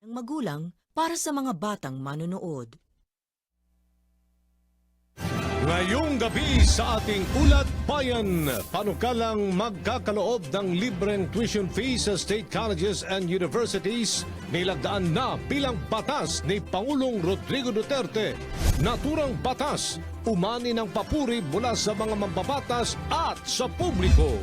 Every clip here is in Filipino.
ng magulang para sa mga batang manonood. Ngayong gabi sa ating Ulat Bayan, panukalang magkakaloob ng libreng tuition fees sa state colleges and universities, nilagdaan na bilang batas ni Pangulong Rodrigo Duterte. Naturang batas, umani ng papuri mula sa mga mambabatas at sa publiko.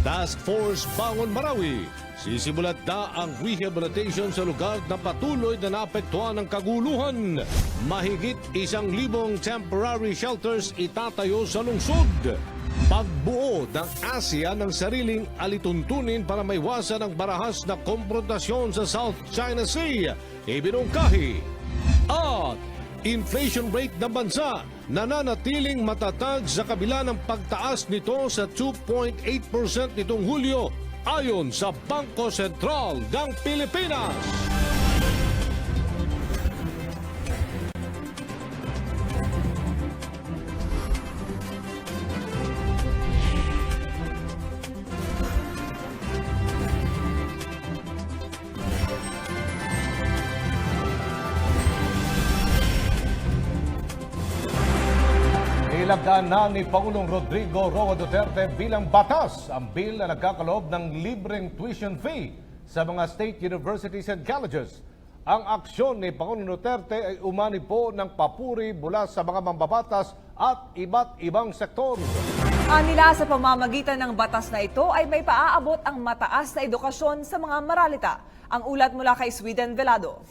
Task Force Bangon Marawi, sisimulat na ang rehabilitation sa lugar na patuloy na naapektuhan ng kaguluhan. Mahigit 1,000 temporary shelters itatayo sa lungsod. Pagbuo ng Asia ng sariling alituntunin para maiwasan ang barahas na komprontasyon sa South China Sea, ibinungkahi. At inflation rate ng bansa nananatiling matatag sa kabila ng pagtaas nito sa 2.8% nitong Hulyo ayon sa Bangko Sentral ng Pilipinas. Nilagdaan na ni Pangulong Rodrigo Roa Duterte bilang batas ang bill na nagkakaloob ng libreng tuition fee sa mga state universities and colleges. Ang aksyon ni Pangulong Duterte ay umani po ng papuri mula sa mga mambabatas at iba't ibang sektor. Nila sa pamamagitan ng batas na ito ay may paaabot ang mataas na edukasyon sa mga maralita. Ang ulat mula kay Sweden Velado.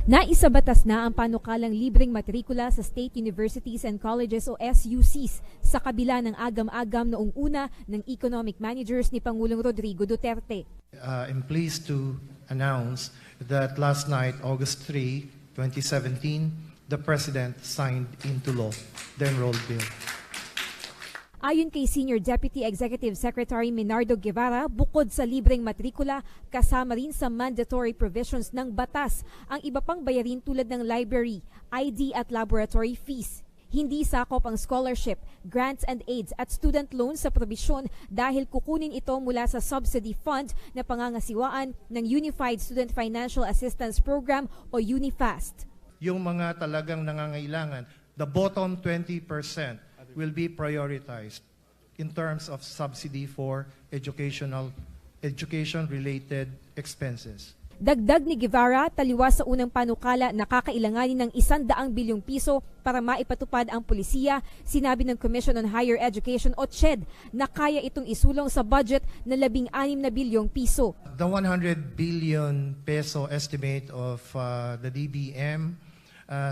Naisabatas na ang panukalang libreng matrikula sa State Universities and Colleges o SUCs sa kabila ng agam-agam noong una ng economic managers ni Pangulong Rodrigo Duterte. I'm pleased to announce that last night, August 3, 2017, the President signed into law the enrolled bill. Ayon kay Senior Deputy Executive Secretary Menardo Guevara, bukod sa libreng matrikula, kasama rin sa mandatory provisions ng batas ang iba pang bayarin tulad ng library, ID at laboratory fees. Hindi sakop ang scholarship, grants and aids at student loans sa probisyon dahil kukunin ito mula sa subsidy fund na pangangasiwaan ng Unified Student Financial Assistance Program o UNIFAST. Yung mga talagang nangangailangan, the bottom 20% will be prioritized in terms of subsidy for education-related expenses. Dagdag ni Guevara, taliwas sa unang panukala, nakakailanganin ng 100 bilyong piso para maipatupad ang pulisiya. Sinabi ng Commission on Higher Education o CHED na kaya itong isulong sa budget na 16 na bilyong piso. The 100 billion peso estimate of the DBM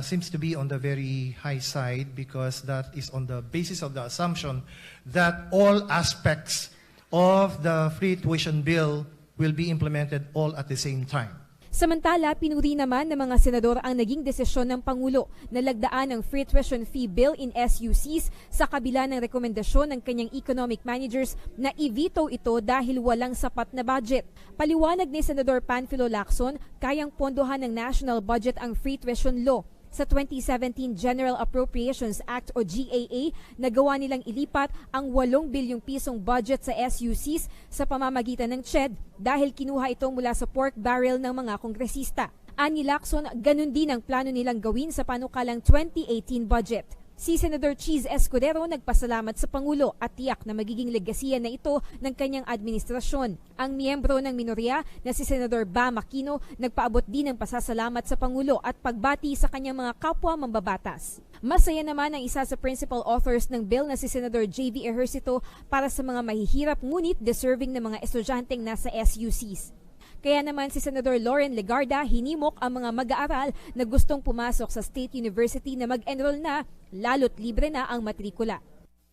seems to be on the very high side because that is on the basis of the assumption that all aspects of the free tuition bill will be implemented all at the same time. Samantala, pinuri naman ng mga senador ang naging desisyon ng Pangulo na lagdaan ng free tuition fee bill in SUCs sa kabila ng rekomendasyon ng kanyang economic managers na i-veto ito dahil walang sapat na budget. Paliwanag ni Senador Panfilo Lacson, kayang pondohan ng national budget ang free tuition law. Sa 2017 General Appropriations Act o GAA, nagawa nilang ilipat ang 8 bilyong pisong budget sa SUCs sa pamamagitan ng CHED dahil kinuha ito mula sa pork barrel ng mga kongresista. Ani Lacson, ganun din ang plano nilang gawin sa panukalang 2018 budget. Si Senador Cheese Escudero nagpasalamat sa Pangulo at tiyak na magiging legasiya na ito ng kanyang administrasyon. Ang miyembro ng minorya na si Senador Bam Aquino nagpaabot din ng pasasalamat sa Pangulo at pagbati sa kanyang mga kapwa mambabatas. Masaya naman ang isa sa principal authors ng bill na si Senador JV Ejercito para sa mga mahihirap ngunit deserving na mga estudyanteng nasa SUCs. Kaya naman si Senador Loren Legarda hinimok ang mga mag-aaral na gustong pumasok sa State University na mag-enroll na, lalo't libre na ang matrikula.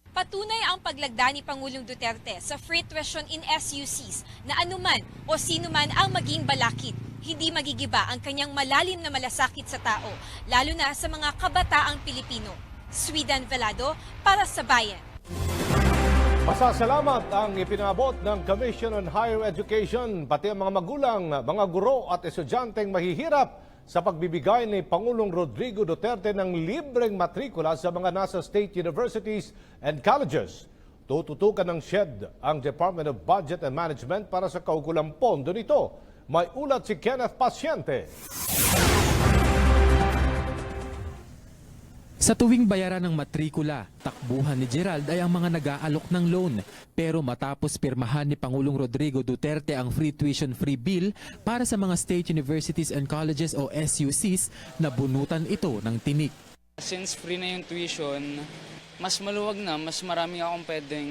Patunay ang paglagda ni Pangulong Duterte sa free tuition in SUCs na anuman o sino man ang maging balakid, hindi magigiba ang kanyang malalim na malasakit sa tao, lalo na sa mga kabataang Pilipino. Sweden Velado para sa Bayan. Pasasalamat ang ipinabot ng Commission on Higher Education, pati ang mga magulang, mga guro at estudyanteng mahihirap sa pagbibigay ni Pangulong Rodrigo Duterte ng libreng matrikula sa mga nasa state universities and colleges. Tututukan ng SHED ang Department of Budget and Management para sa kaukulang pondo nito. May ulat si Kenneth Paciente. Sa tuwing bayaran ng matrikula, takbuhan ni Gerald ay ang mga nag-aalok ng loan. Pero matapos pirmahan ni Pangulong Rodrigo Duterte ang free tuition free bill para sa mga state universities and colleges o SUCs, nabunutan ito ng tinik. Since free na yung tuition, mas maluwag na, mas marami akong pwedeng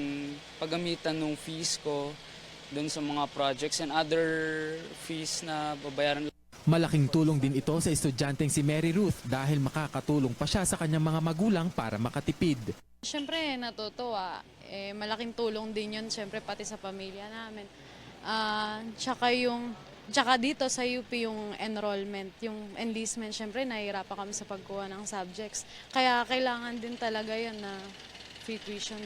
paggamitan ng fees ko dun sa mga projects and other fees na babayaran. Malaking tulong din ito sa estudyanteng si Mary Ruth dahil makakatulong pa siya sa kanyang mga magulang para makatipid. Siyempre, natutuwa. Malaking tulong din yun, siyempre, pati sa pamilya namin. Tsaka dito sa UP yung enrollment, yung enlistment, siyempre, nahihirapan kami sa pagkuha ng subjects. Kaya kailangan din talaga yan na free tuition.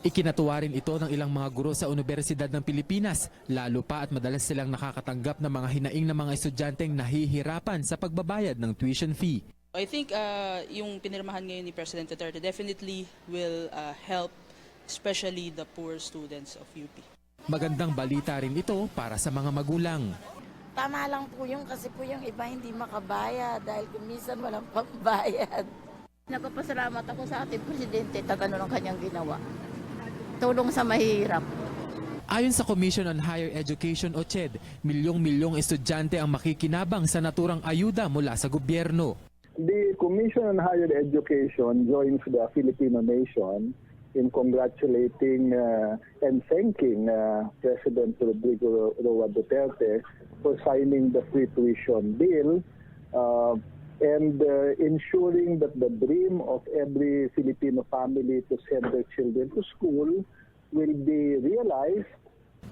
Ikinatuwa rin ito ng ilang mga guro sa Universidad ng Pilipinas, lalo pa at madalas silang nakakatanggap ng mga hinaing na mga estudyanteng nahihirapan sa pagbabayad ng tuition fee. I think yung pinirmahan ngayon ni President Duterte definitely will help especially the poor students of UP. Magandang balita rin ito para sa mga magulang. Tama lang po yung kasi po yung iba hindi makabayad dahil minsan walang pambayad. Nagpapasalamat ako sa ating presidente at gano'n ang kanyang ginawa. Tulong sa mahirap. Ayon sa Commission on Higher Education o CHED, milyong-milyong estudyante ang makikinabang sa naturang ayuda mula sa gobyerno. The Commission on Higher Education joins the Filipino nation in congratulating and thanking President Rodrigo Roa Duterte for signing the free tuition bill and ensuring that the dream of every Filipino family to send their children to school will be realized.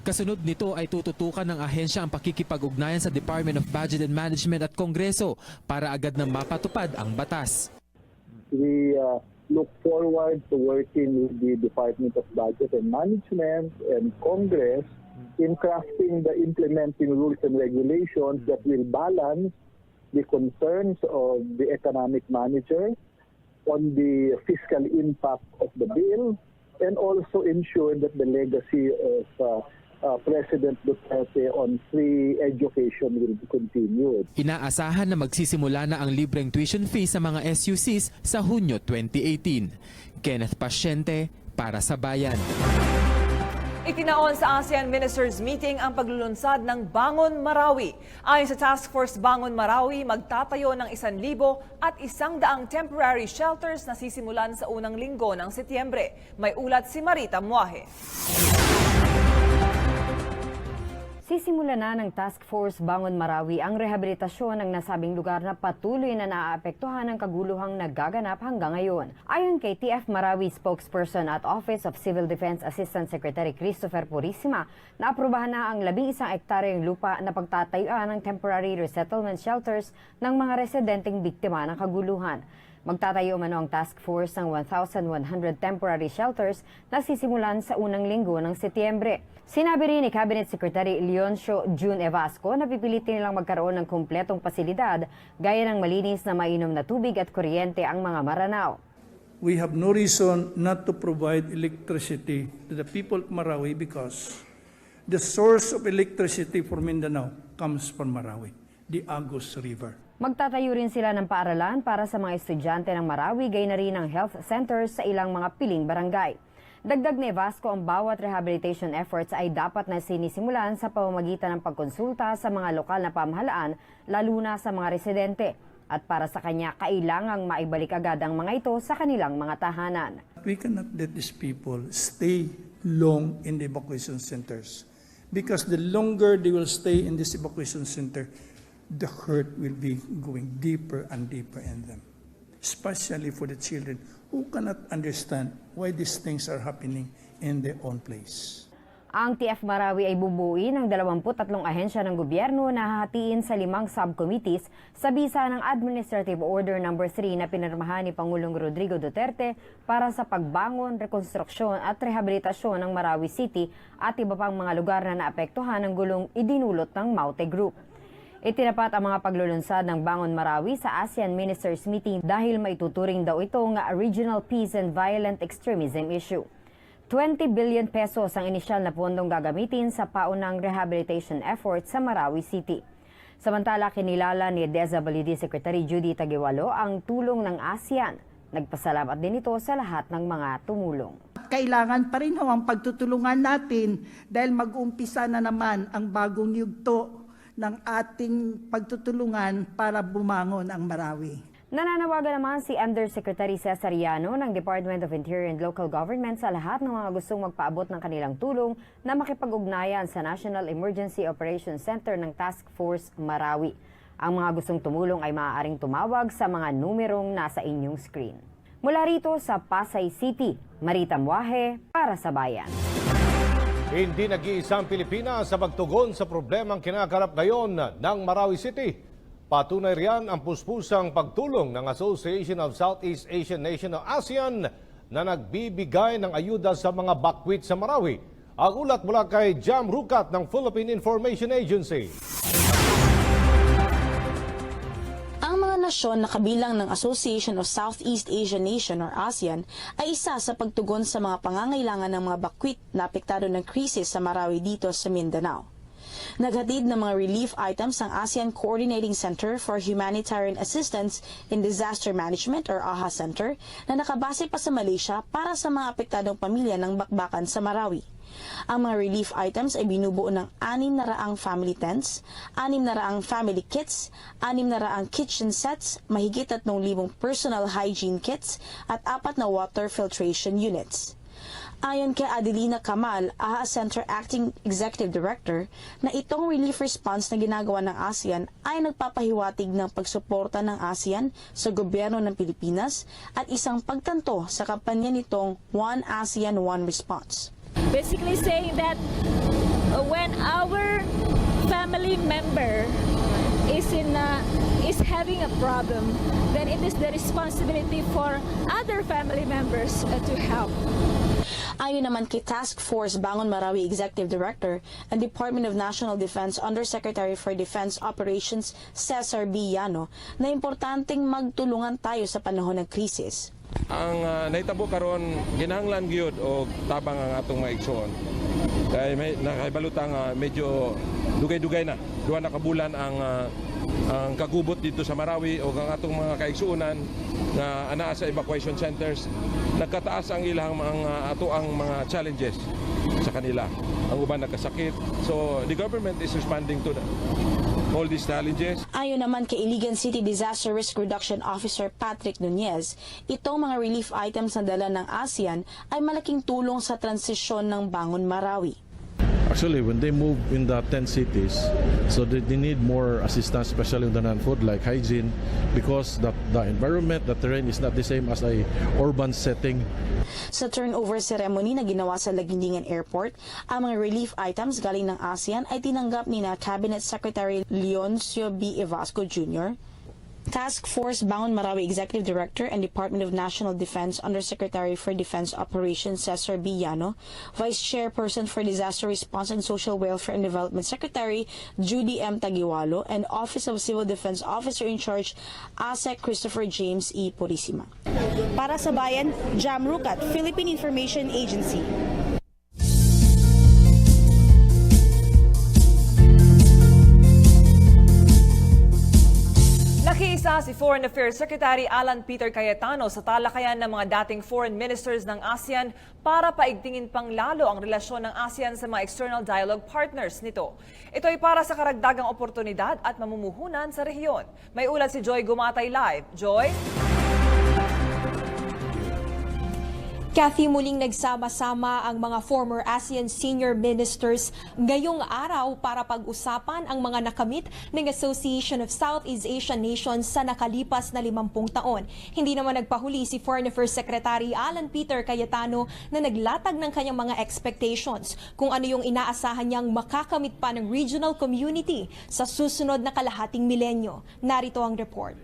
Kasunod nito ay tututukan ng ahensya ang pakikipag-ugnayan sa Department of Budget and Management at Kongreso para agad na mapatupad ang batas. We look forward to working with the Department of Budget and Management and Congress in crafting the implementing rules and regulations that will balance the concerns of the economic manager on the fiscal impact of the bill and also ensure that the legacy of President Duterte on free education will be continued. Inaasahan na magsisimula na ang libreng tuition fee sa mga SUCs sa Hunyo 2018. Kenneth Paciente para sa Bayan. Itinaon sa ASEAN Ministers Meeting ang paglulunsad ng Bangon Marawi. Ayon sa Task Force Bangon Marawi, magtatayo ng 1,000 at 100 temporary shelters na sisimulan sa unang linggo ng Setyembre. May ulat si Marita Muahe. Sisimula na ng Task Force Bangon Marawi ang rehabilitasyon ng nasabing lugar na patuloy na naaapektuhan ng kaguluhang nagaganap hanggang ngayon. Ayon kay TF Marawi spokesperson at Office of Civil Defense Assistant Secretary Christopher Purisima, naaprubahan na ang 11 ektaryang lupa na pagtatayuan ng temporary resettlement shelters ng mga residenteng biktima ng kaguluhan. Magtatayo umano ang task force ng 1,100 temporary shelters na sisimulan sa unang linggo ng Setyembre. Sinabi rin ni Cabinet Secretary Leoncio June Evasco na pipilitin nilang magkaroon ng kumpletong pasilidad gaya ng malinis na mainom na tubig at kuryente ang mga Maranao. We have no reason not to provide electricity to the people of Marawi because the source of electricity for Mindanao comes from Marawi, the Agus River. Magtatayo rin sila ng paaralan para sa mga estudyante ng Marawi, gayon na rin ng health centers sa ilang mga piling barangay. Dagdag ni Vasco, ang bawat rehabilitation efforts ay dapat na sinisimulan sa pamamagitan ng pagkonsulta sa mga lokal na pamahalaan, lalo na sa mga residente. At para sa kanya, kailangang maibalik agad ang mga ito sa kanilang mga tahanan. We cannot let these people stay long in the evacuation centers because the longer they will stay in this evacuation center, the hurt will be going deeper and deeper in them, especially for the children who cannot understand why these things are happening in their own place. Ang TF Marawi ay bubuuin ng 23 ahensya ng gobyerno na hahatiin sa 5 subcommittees sa bisa ng Administrative Order No. 3 na pinirmahan ni Pangulong Rodrigo Duterte para sa pagbangon, rekonstruksyon at rehabilitasyon ng Marawi City at iba pang mga lugar na naapektuhan ng gulong idinulot ng Maute Group. Itinapat ang mga paglulunsad ng Bangon Marawi sa ASEAN Ministers Meeting dahil maituturing daw ito nga regional peace and violent extremism issue. 20 billion pesos ang inisyal na pondong gagamitin sa paunang rehabilitation effort sa Marawi City. Samantala, kinilala ni DSWD Secretary Judy Taguiwalo ang tulong ng ASEAN. Nagpasalamat din ito sa lahat ng mga tumulong. Kailangan pa rin ang pagtutulungan natin dahil mag-umpisa na naman ang bagong yugto ng ating pagtutulungan para bumangon ang Marawi. Nananawagan naman si Undersecretary Cesar Llano ng Department of Interior and Local Government sa lahat ng mga gustong magpaabot ng kanilang tulong na makipag-ugnayan sa National Emergency Operations Center ng Task Force Marawi. Ang mga gustong tumulong ay maaaring tumawag sa mga numerong nasa inyong screen. Mula rito sa Pasay City, Marita Muahe para sa Bayan. Hindi nag-iisang Pilipinas sa pagtugon sa problemang kinakarap ngayon ng Marawi City. Patunay riyan ang puspusang pagtulong ng Association of Southeast Asian Nations o ASEAN na nagbibigay ng ayuda sa mga bakwit sa Marawi. Ang ulat mula kay Jam Rukat ng Philippine Information Agency. Ang mga nasyon na kabilang ng Association of Southeast Asian Nations or ASEAN ay isa sa pagtugon sa mga pangangailangan ng mga bakwit na apektado ng krisis sa Marawi dito sa Mindanao. Naghatid ng mga relief items ang ASEAN Coordinating Center for Humanitarian Assistance in Disaster Management or AHA Center na nakabase pa sa Malaysia para sa mga apektadong pamilya ng bakbakan sa Marawi. Ang mga relief items ay binubuo ng 600 family tents, 600 family kits, 600 kitchen sets, mahigit 3,000 personal hygiene kits at 4 na water filtration units. Ayon kay Adelina Kamal, AHA Center Acting Executive Director, na itong relief response na ginagawa ng ASEAN ay nagpapahiwatig ng pagsuporta ng ASEAN sa gobyerno ng Pilipinas at isang pagtanto sa kampanya nitong One ASEAN, One Response. Basically saying that when our family member is having a problem, then it is the responsibility for other family members to help. Ayon naman kay Task Force Bangon Marawi Executive Director and Department of National Defense Undersecretary for Defense Operations Cesar B. Llano na importanteng magtulungan tayo sa panahon ng krisis. Ang naitabo karon ginahanglan gyud og tabang ang atong mga igsoon. Kay may nakabalutang medyo dugay-dugay na. Duha na kabulan ang kagubot dito sa Marawi o ang atong mga kaigsuonan na anaa sa evacuation centers. Nagkataas ang ilang mga challenges sa kanila. Ang uban nagkasakit. So the government is responding to all these challenges. Ayon naman kay Iligan City Disaster Risk Reduction Officer Patrick Nunez, itong mga relief items na dala ng ASEAN ay malaking tulong sa transisyon ng Bangon Marawi. Actually, when they move in the 10 cities, so they need more assistance, especially in the non-food like hygiene, because the environment, the terrain is not the same as a urban setting. Sa turnover ceremony na ginawa sa Laguindingan Airport, ang mga relief items galing ng ASEAN ay tinanggap ni na Cabinet Secretary Leoncio B. Evasco Jr., Task Force Bangon Marawi Executive Director and Department of National Defense Undersecretary for Defense Operations Cesar B. Llano, Vice Chairperson for Disaster Response and Social Welfare and Development Secretary Judy M. Taguiwalo, and Office of Civil Defense Officer in Charge ASEC Christopher James E. Purisima. Para sa Bayan, Jam Rukat, Philippine Information Agency. Nakiisa si Foreign Affairs Secretary Alan Peter Cayetano sa talakayan ng mga dating foreign ministers ng ASEAN para paigtingin pang lalo ang relasyon ng ASEAN sa mga external dialogue partners nito. Ito ay para sa karagdagang oportunidad at mamumuhunan sa rehiyon. May ulat si Joy Gumatay live. Joy? Kathy, muling nagsama-sama ang mga former ASEAN senior ministers ngayong araw para pag-usapan ang mga nakamit ng Association of Southeast Asian Nations sa nakalipas na 50 taon. Hindi naman nagpahuli si Foreign Affairs Secretary Alan Peter Cayetano na naglatag ng kanyang mga expectations kung ano yung inaasahan niyang makakamit pa ng regional community sa susunod na kalahating milenyo. Narito ang report.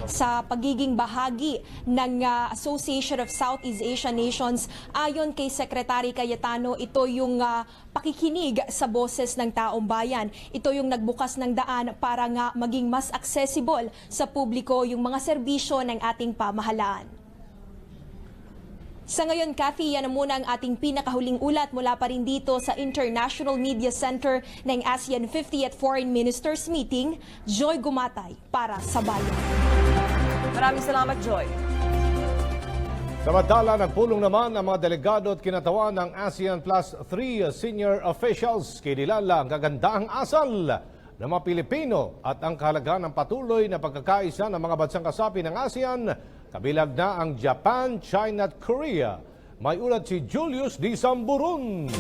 sa pagiging bahagi ng Association of Southeast Asian Nations. Ayon kay Secretary Cayetano, ito yung pakikinig sa boses ng taong bayan. Ito yung nagbukas ng daan para nga maging mas accessible sa publiko yung mga serbisyo ng ating pamahalaan. Sa ngayon, Kathy, yan muna ang ating pinakahuling ulat mula pa rin dito sa International Media Center ng ASEAN 50th Foreign Ministers Meeting. Joy Gumatay para sa Bayan. Maraming salamat, Joy. Samantala, nagpulong naman ang mga delegado at kinatawan ng ASEAN Plus 3 senior officials. Kinilala ang kagandahang asal ng mga Pilipino at ang kahalagahan ng patuloy na pagkakaisa ng mga bansang kasapi ng ASEAN. Kabilang na ang Japan, China at Korea. May ulat si Julius D. Samburon.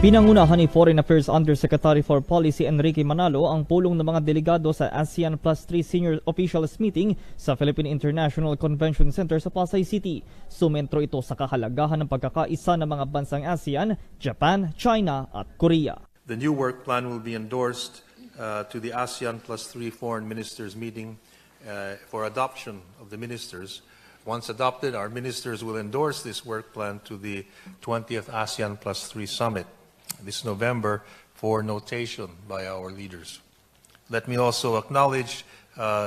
Pinangunahan ni Foreign Affairs Undersecretary for Policy Enrique Manalo ang pulong ng mga delegado sa ASEAN Plus 3 Senior Officials Meeting sa Philippine International Convention Center sa Pasay City. Sumentro ito sa kahalagahan ng pagkakaisa ng mga bansang ASEAN, Japan, China at Korea. The new work plan will be endorsed to the ASEAN Plus 3 Foreign Ministers meeting for adoption of the ministers. Once adopted, our ministers will endorse this work plan to the 20th ASEAN Plus 3 Summit this November for notation by our leaders. Let me also acknowledge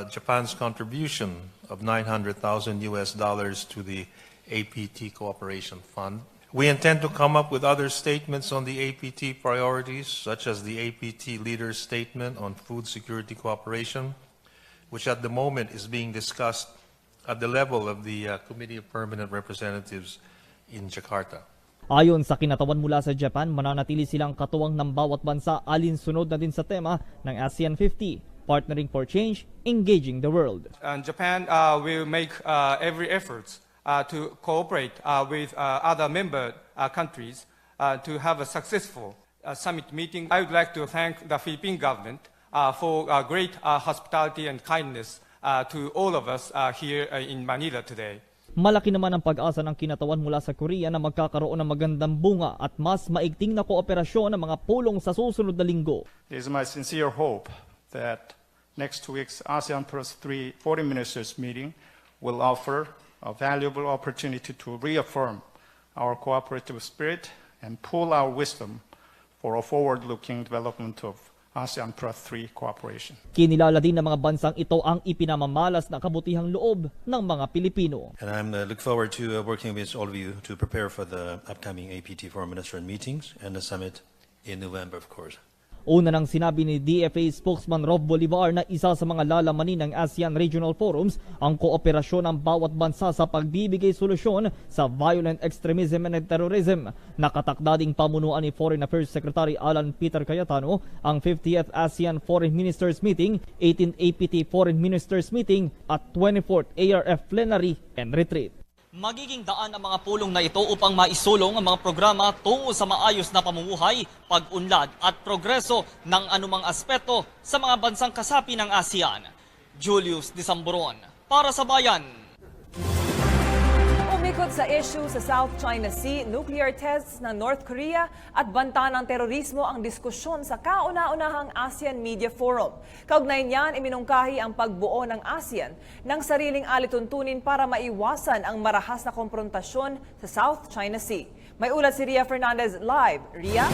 Japan's contribution of $900,000 to the APT Cooperation Fund. We intend to come up with other statements on the APT priorities, such as the APT Leaders' Statement on Food Security Cooperation, which at the moment is being discussed at the level of the Committee of Permanent Representatives in Jakarta. Ayon sa kinatawan mula sa Japan, mananatili silang katuwang ng bawat bansa alinsunod na din sa tema ng ASEAN 50, Partnering for Change, Engaging the World. And Japan will make every effort to cooperate with other member countries to have a successful summit meeting. I would like to thank the Philippine government for great hospitality and kindness to all of us here in Manila today. Malaki naman ang pag-asa ng kinatawan mula sa Korea na magkakaroon ng magandang bunga at mas maigting na kooperasyon ng mga pulong sa susunod na linggo. It is my sincere hope that next week's ASEAN Plus 3 Foreign Ministers meeting will offer a valuable opportunity to reaffirm our cooperative spirit and pool our wisdom for a forward-looking development of ASEAN Plus 3 cooperation. Kinilala din ng mga bansang ito ang ipinamamalas na kabutihang loob ng mga Pilipino. And I look forward to working with all of you to prepare for the upcoming APT Foreign Minister meetings and the summit in November, of course. Una nang sinabi ni DFA spokesman Rob Bolivar na isa sa mga lalamanin ng ASEAN Regional Forums ang kooperasyon ng bawat bansa sa pagbibigay solusyon sa violent extremism and terrorism. Nakatakda ding pamunuan ni Foreign Affairs Secretary Alan Peter Cayetano ang 50th ASEAN Foreign Ministers Meeting, 18th APT Foreign Ministers Meeting at 24th ARF Plenary and Retreat. Magiging daan ang mga pulong na ito upang maisulong ang mga programa tungo sa maayos na pamumuhay, pag-unlad at progreso ng anumang aspeto sa mga bansang kasapi ng ASEAN. Julius D. Samburon, para sa Bayan. Umikot sa issue sa South China Sea, nuclear tests ng North Korea at banta ng terorismo ang diskusyon sa kauna-unahang ASEAN Media Forum. Kaugnay niyan, iminungkahi ang pagbuo ng ASEAN ng sariling alituntunin para maiwasan ang marahas na konfrontasyon sa South China Sea. May ulat si Ria Fernandez live. Ria?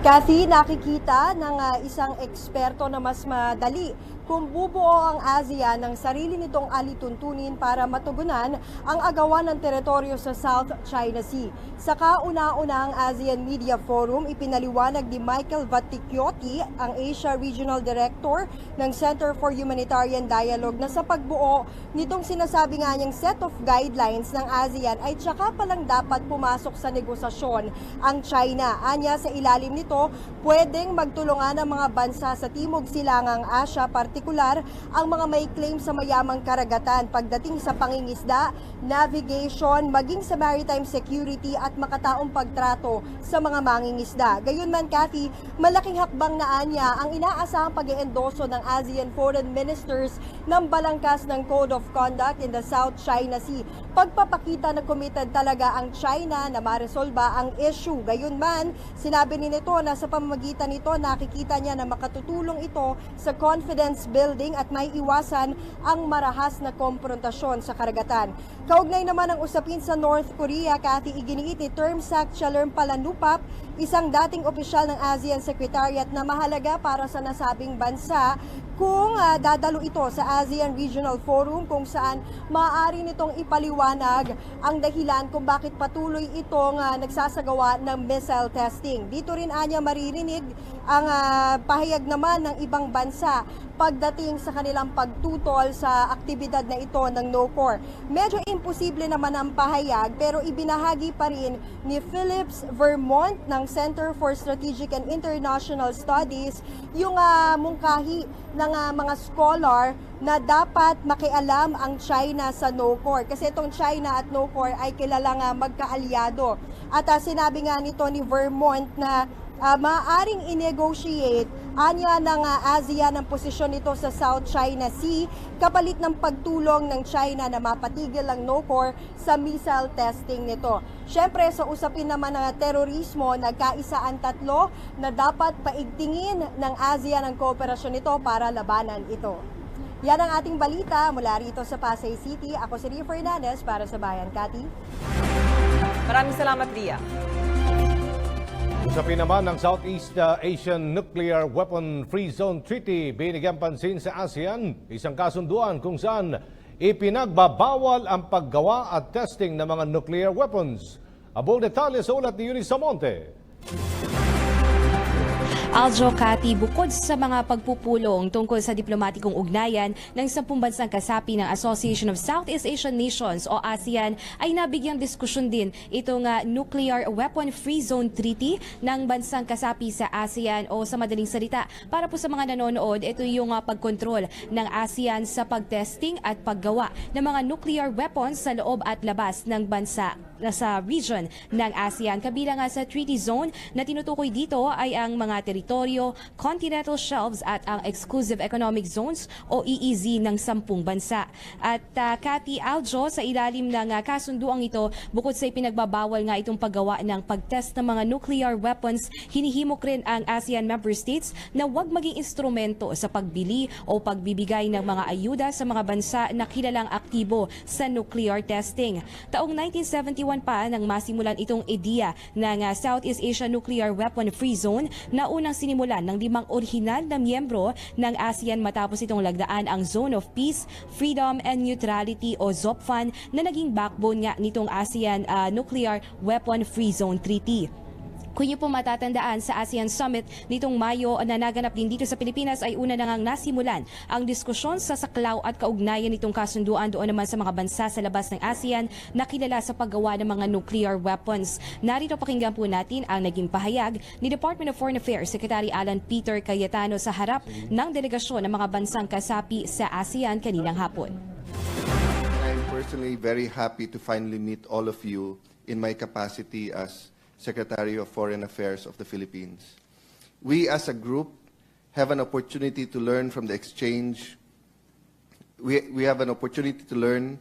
Kathy, nakikita ng isang eksperto na mas madali kung bubuo ang ASEAN ng sarili nitong alituntunin para matugunan ang agawan ng teritoryo sa South China Sea. Sa kauna-unahang ASEAN Media Forum, ipinaliwanag ni Michael Vaticchiotti, ang Asia Regional Director ng Center for Humanitarian Dialogue, na sa pagbuo nitong sinasabi nga niyang set of guidelines ng ASEAN ay tsaka palang dapat pumasok sa negosasyon ang China. Anya, sa ilalim nito, pwedeng magtulungan ang mga bansa sa Timog Silangang Asya, partikular ang mga may claim sa mayamang karagatan pagdating sa pangingisda, navigation, maging sa maritime security at makataong pagtrato sa mga mangingisda. Gayunman, Kathy, malaking hakbang na anya ang inaasahang pag-iendoso ng ASEAN Foreign Ministers ng balangkas ng Code of Conduct in the South China Sea. Pagpapakita na committed talaga ang China na maresolba ang issue. Gayunman, sinabi ni nito na sa pamamagitan nito nakikita niya na makatutulong ito sa confidence building at may iwasan ang marahas na komprontasyon sa karagatan. Kaugnay naman ang usapin sa North Korea, Kathy, iginiit ni Termsak Chalermpalanupap, isang dating opisyal ng ASEAN Secretariat na mahalaga para sa nasabing bansa kung dadalo ito sa ASEAN Regional Forum kung saan maaari nitong ipaliwanag ang dahilan kung bakit patuloy itong nagsasagawa ng missile testing. Dito rin anya maririnig ang pahayag naman ng ibang bansa pagdating sa kanilang pagtutol sa aktibidad na ito ng NOCOR. Medyo imposible naman ang pahayag pero ibinahagi pa rin ni Phillips Vermont ng Center for Strategic and International Studies yung mungkahi ng mga scholar na dapat makialam ang China sa NOCOR. Kasi itong China at NOCOR ay kilalang magkaalyado. At sinabi nga nito ni Vermont na maaaring i-negotiate anya ng ASEAN ang posisyon nito sa South China Sea kapalit ng pagtulong ng China na mapatigil ang NOCOR sa missile testing nito. Siyempre, sa usapin naman ng terorismo, nagkaisa ang tatlo na dapat paigtingin ng ASEAN ang kooperasyon nito para labanan ito. Yan ang ating balita mula rito sa Pasay City. Ako si Ria Fernandez para sa Bayan. Kati. Maraming salamat, Ria. Usapin naman ng Southeast Asian Nuclear Weapon Free Zone Treaty, binigyan pansin sa ASEAN, isang kasunduan kung saan ipinagbabawal ang paggawa at testing ng mga nuclear weapons. Abong detalye sa ulat ni Eunice Samonte. Aljo, Kati, bukod sa mga pagpupulong tungkol sa diplomatikong ugnayan ng 10 bansang kasapi ng Association of Southeast Asian Nations o ASEAN, ay nabigyang diskusyon din itong Nuclear Weapon Free Zone Treaty ng bansang kasapi sa ASEAN o sa madaling salita. Para po sa mga nanonood, ito yung pagkontrol ng ASEAN sa pagtesting at paggawa ng mga nuclear weapons sa loob at labas ng bansa sa region ng ASEAN. Kabilang sa treaty zone na tinutukoy dito ay ang mga teritoryo, continental shelves at ang exclusive economic zones o EEZ ng 10 bansa. At Kati, Aljo, sa ilalim ng kasunduang ito, bukod sa ipinagbabawal nga itong paggawa ng pagtest ng mga nuclear weapons, hinihimok rin ang ASEAN member states na huwag maging instrumento sa pagbili o pagbibigay ng mga ayuda sa mga bansa na kilalang aktibo sa nuclear testing. Taong 1971 pa nang masimulan itong ideya ng Southeast Asia Nuclear Weapon Free Zone na unang sinimulan ng 5 orihinal na miyembro ng ASEAN matapos itong lagdaan ang Zone of Peace, Freedom and Neutrality o ZOPFAN na naging backbone nga nitong ASEAN Nuclear Weapon Free Zone Treaty. Kung niyo po matatandaan sa ASEAN Summit nitong Mayo na naganap din dito sa Pilipinas ay una na ngang nasimulan ang diskusyon sa saklaw at kaugnayan nitong kasunduan doon naman sa mga bansa sa labas ng ASEAN na kilala sa paggawa ng mga nuclear weapons. Narito pakinggan po natin ang naging pahayag ni Department of Foreign Affairs Secretary Alan Peter Cayetano sa harap ng delegasyon ng mga bansang kasapi sa ASEAN kaninang hapon. I'm personally very happy to finally meet all of you in my capacity as Secretary of Foreign Affairs of the Philippines. We as a group have an opportunity to learn from the exchange. We have an opportunity to learn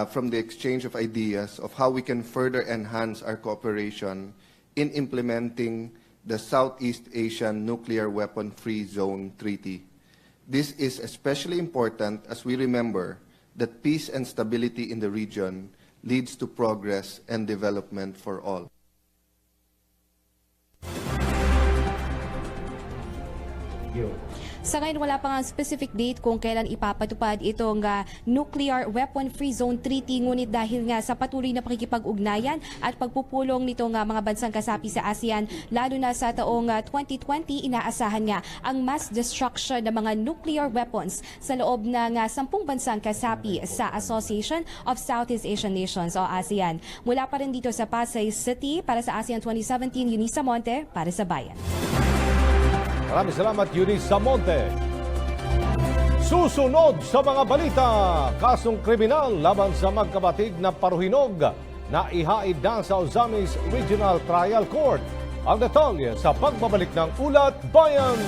from the exchange of ideas of how we can further enhance our cooperation in implementing the Southeast Asian Nuclear Weapon Free Zone Treaty. This is especially important as we remember that peace and stability in the region leads to progress and development for all. Sa ngayon, wala pa nga specific date kung kailan ipapatupad itong Nuclear Weapon Free Zone Treaty. Ngunit dahil nga sa patuloy na pakikipag-ugnayan at pagpupulong nitong mga bansang kasapi sa ASEAN, lalo na sa taong 2020, inaasahan nga ang mass destruction ng mga nuclear weapons sa loob ng 10 bansang kasapi sa Association of Southeast Asian Nations o ASEAN. Mula pa rin dito sa Pasay City para sa ASEAN 2017, Eunice Samonte para sa Bayan. Maraming salamat, Eunice Samonte. Susunod sa mga balita, kasong kriminal laban sa magkapatid na paruhinog na ihaid na sa Ozamis Regional Trial Court. Ang detalye sa pagbabalik ng Ulat Bayan.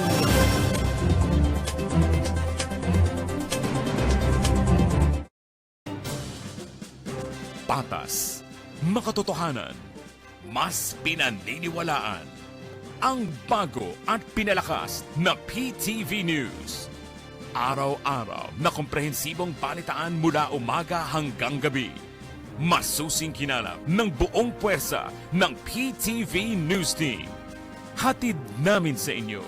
Patas, makatotohanan, mas pinaniniwalaan. ang bago at pinalakas na PTV News. Araw-araw na komprehensibong balitaan mula umaga hanggang gabi. Masusing kinalap ng buong puwersa ng PTV News Team. Hatid namin sa inyo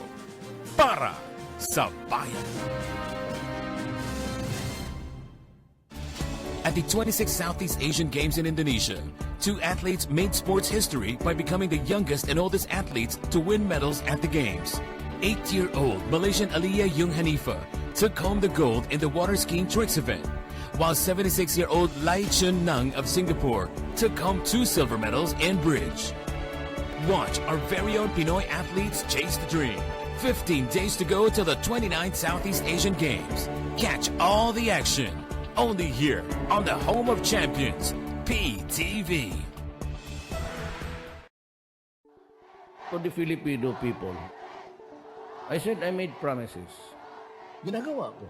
para sa bayan. At the 26th Southeast Asian Games in Indonesia, 2 athletes made sports history by becoming the youngest and oldest athletes to win medals at the Games. 8-year-old Malaysian Aliyah Yung Hanifa took home the gold in the water skiing tricks event, while 76-year-old Lai Chun Nung of Singapore took home 2 silver medals in bridge. Watch our very own Pinoy athletes chase the dream. 15 days to go till the 29th Southeast Asian Games. Catch all the action only here on the home of champions, PTV. For the Filipino people, I said I made promises. Ginagawa ko.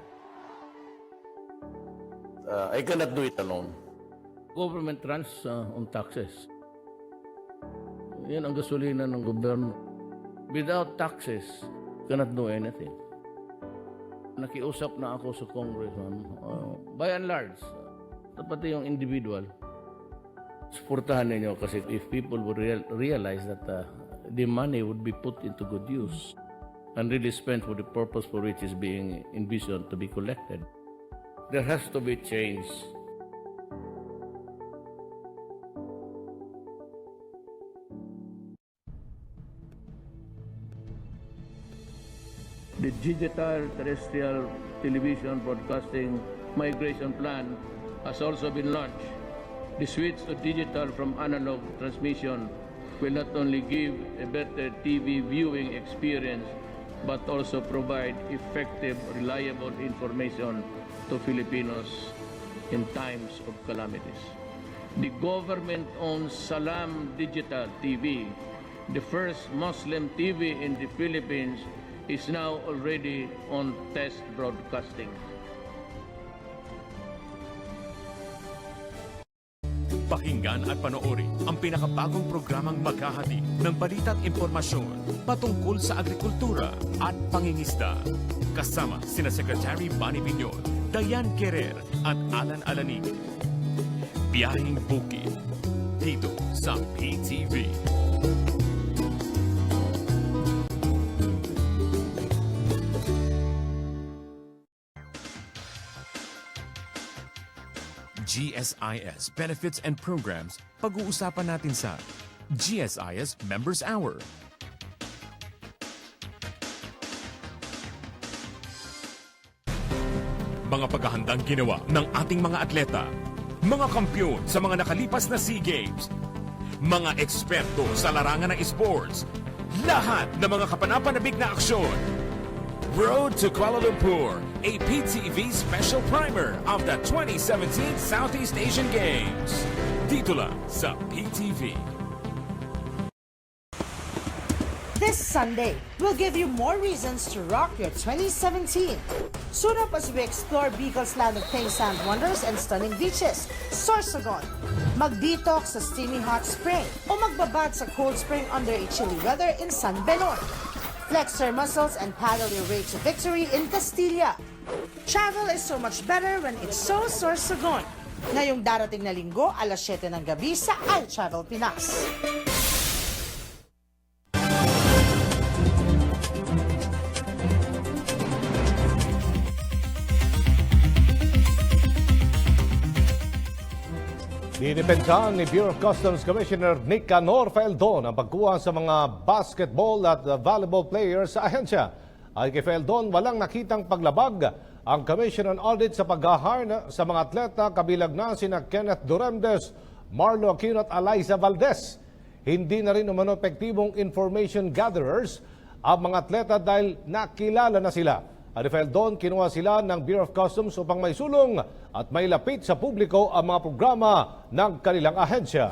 I cannot do it alone. Government runs on taxes. Yan ang gasolina ng gobyerno. Without taxes, cannot do anything. Nakiusap na ako sa congressman. By and large, pati yung individual, supportahan ninyo kasi if people would realize that the money would be put into good use and really spent for the purpose for which is being envisioned to be collected, there has to be change. The digital terrestrial television broadcasting migration plan has also been launched. The switch to digital from analog transmission will not only give a better TV viewing experience, but also provide effective, reliable information to Filipinos in times of calamities. The government-owned Salam Digital TV, the first Muslim TV in the Philippines, is now already on test broadcasting. Pakinggan at panoorin ang pinakabagong programang maghahatid ng balita at impormasyon patungkol sa agrikultura at pangingisda. Kasama sina Secretary Manny Piñol, Diane Querer at Alan Alanig. Biyaheng Bukid, dito sa PTV. GSIS benefits and programs, pag-uusapan natin sa GSIS Members Hour. Mga paghahandang ginawa ng ating mga atleta, mga kampyon sa mga nakalipas na SEA Games, mga eksperto sa larangan ng esports, lahat ng mga kapanapanabik na aksyon. Road to Kuala Lumpur, a PTV special primer of the 2017 Southeast Asian Games. Dito lang sa PTV. This Sunday, we'll give you more reasons to rock your 2017. Suit up as we explore Bicol's land of pink sand wonders and stunning beaches, Sorsogon. Mag-detox sa steamy hot spring o magbabad sa cold spring under a chilly weather in San Benor. Flex your muscles and paddle your way to victory in Castilla. Travel is so much better when it's so Sorsogon. Ngayong darating na linggo, alas 7 ng gabi sa iTravel Pinas. Dinipensahan ni Bureau of Customs Commissioner Nicanor Feldon ang pagkuha sa mga basketball at volleyball players sa ahensya. Ay kay Feldon, walang nakitang paglabag ang Commission on Audit sa pag-hire sa mga atleta kabilang na sina Kenneth Duremdes, Marlo Aquino at Eliza Valdez. Hindi na rin umano epektibong information gatherers ang mga atleta dahil nakilala na sila. Ani Feldon, kinuha sila ng Bureau of Customs upang may sulong at may lapit sa publiko ang mga programa ng kanilang ahensya.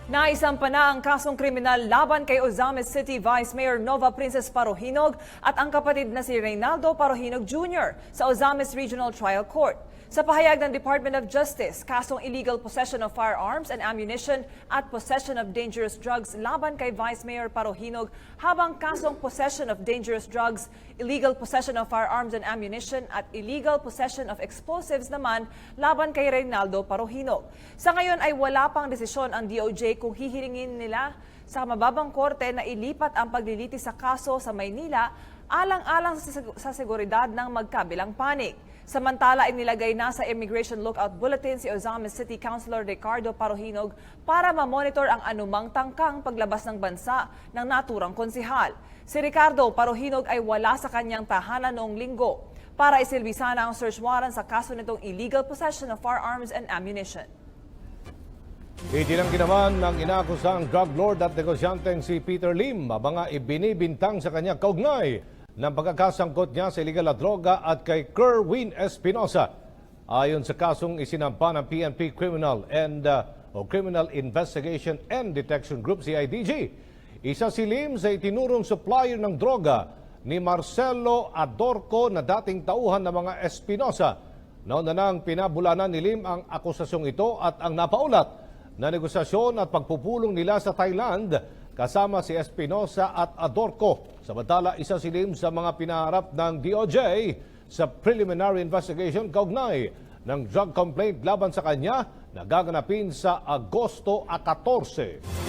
Naisampa na ang kasong kriminal laban kay Ozamis City Vice Mayor Nova Princess Parohinog at ang kapatid na si Reynaldo Parohinog Jr. sa Ozamis Regional Trial Court. Sa pahayag ng Department of Justice, kasong illegal possession of firearms and ammunition at possession of dangerous drugs laban kay Vice Mayor Parohinog, habang kasong possession of dangerous drugs, illegal possession of firearms and ammunition at illegal possession of explosives naman laban kay Reynaldo Parohinog. Sa ngayon ay wala pang desisyon ang DOJ kung hihilingin nila sa mababang korte na ilipat ang paglilitis sa kaso sa Maynila alang-alang sa seguridad ng magkabilang panig. Samantala, inilagay na sa Immigration Lookout Bulletin si Ozamis City Councilor Ricardo Parohinog para mamonitor ang anumang tangkang paglabas ng bansa ng naturang konsihal. Si Ricardo Parohinog ay wala sa kanyang tahanan noong Linggo para isilbi sana ang search warrant sa kaso nitong illegal possession of firearms and ammunition. Itinanggi naman ng inakusang drug lord at negosyanteng si Peter Lim habang ibinibintang sa kanya kaugnay ng pagkakasangkot niya sa illegal na droga at kay Kerwin Espinosa. Ayon sa kasong isinampa ng PNP Criminal Investigation and Detection Group, CIDG, isa si Lim sa itinurong supplier ng droga ni Marcelo Adorco na dating tauhan ng mga Espinosa. Nauna nang pinabulanan ni Lim ang akusasyong ito at ang napaulat na negosasyon at pagpupulong nila sa Thailand kasama si Espinosa at Adorco. Samantala, isa si Lim sa mga pinaharap ng DOJ sa preliminary investigation kaugnay ng drug complaint laban sa kanya na gaganapin sa Agosto 14.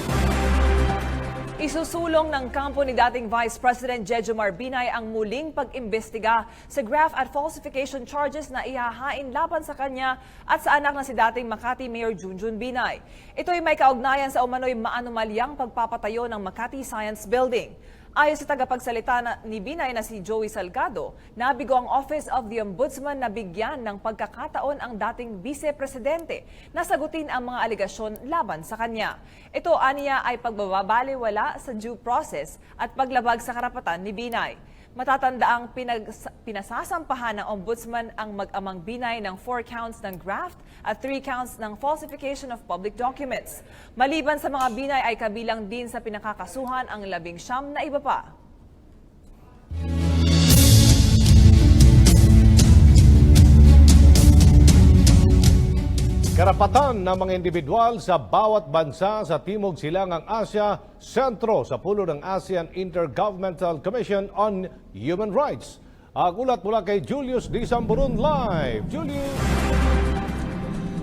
Isusulong ng kampo ni dating Vice President Jejomar Binay ang muling pag-imbestiga sa graft at falsification charges na ihahain laban sa kanya at sa anak na si dating Makati Mayor Junjun Binay. Ito ay may kaugnayan sa umano'y maanumalyang pagpapatayo ng Makati Science Building. Ayon sa tagapagsalita ni Binay na si Joey Salgado, nabigo ang Office of the Ombudsman na bigyan ng pagkakataon ang dating Vice-Presidente na sagutin ang mga aligasyon laban sa kanya. Ito aniya ay pagbabaliwala sa due process at paglabag sa karapatan ni Binay. Matatandaang pinasasampahan ng Ombudsman ang mag-amang Binay ng 4 counts ng graft at 3 counts ng falsification of public documents. Maliban sa mga Binay ay kabilang din sa pinakakasuhan ang 19 na iba pa. Karapatan ng mga individual sa bawat bansa sa Timog Silangang Asya, sentro sa pulo ng ASEAN Intergovernmental Commission on Human Rights. Ang ulat mula kay Julius D. Samburun live. Julius!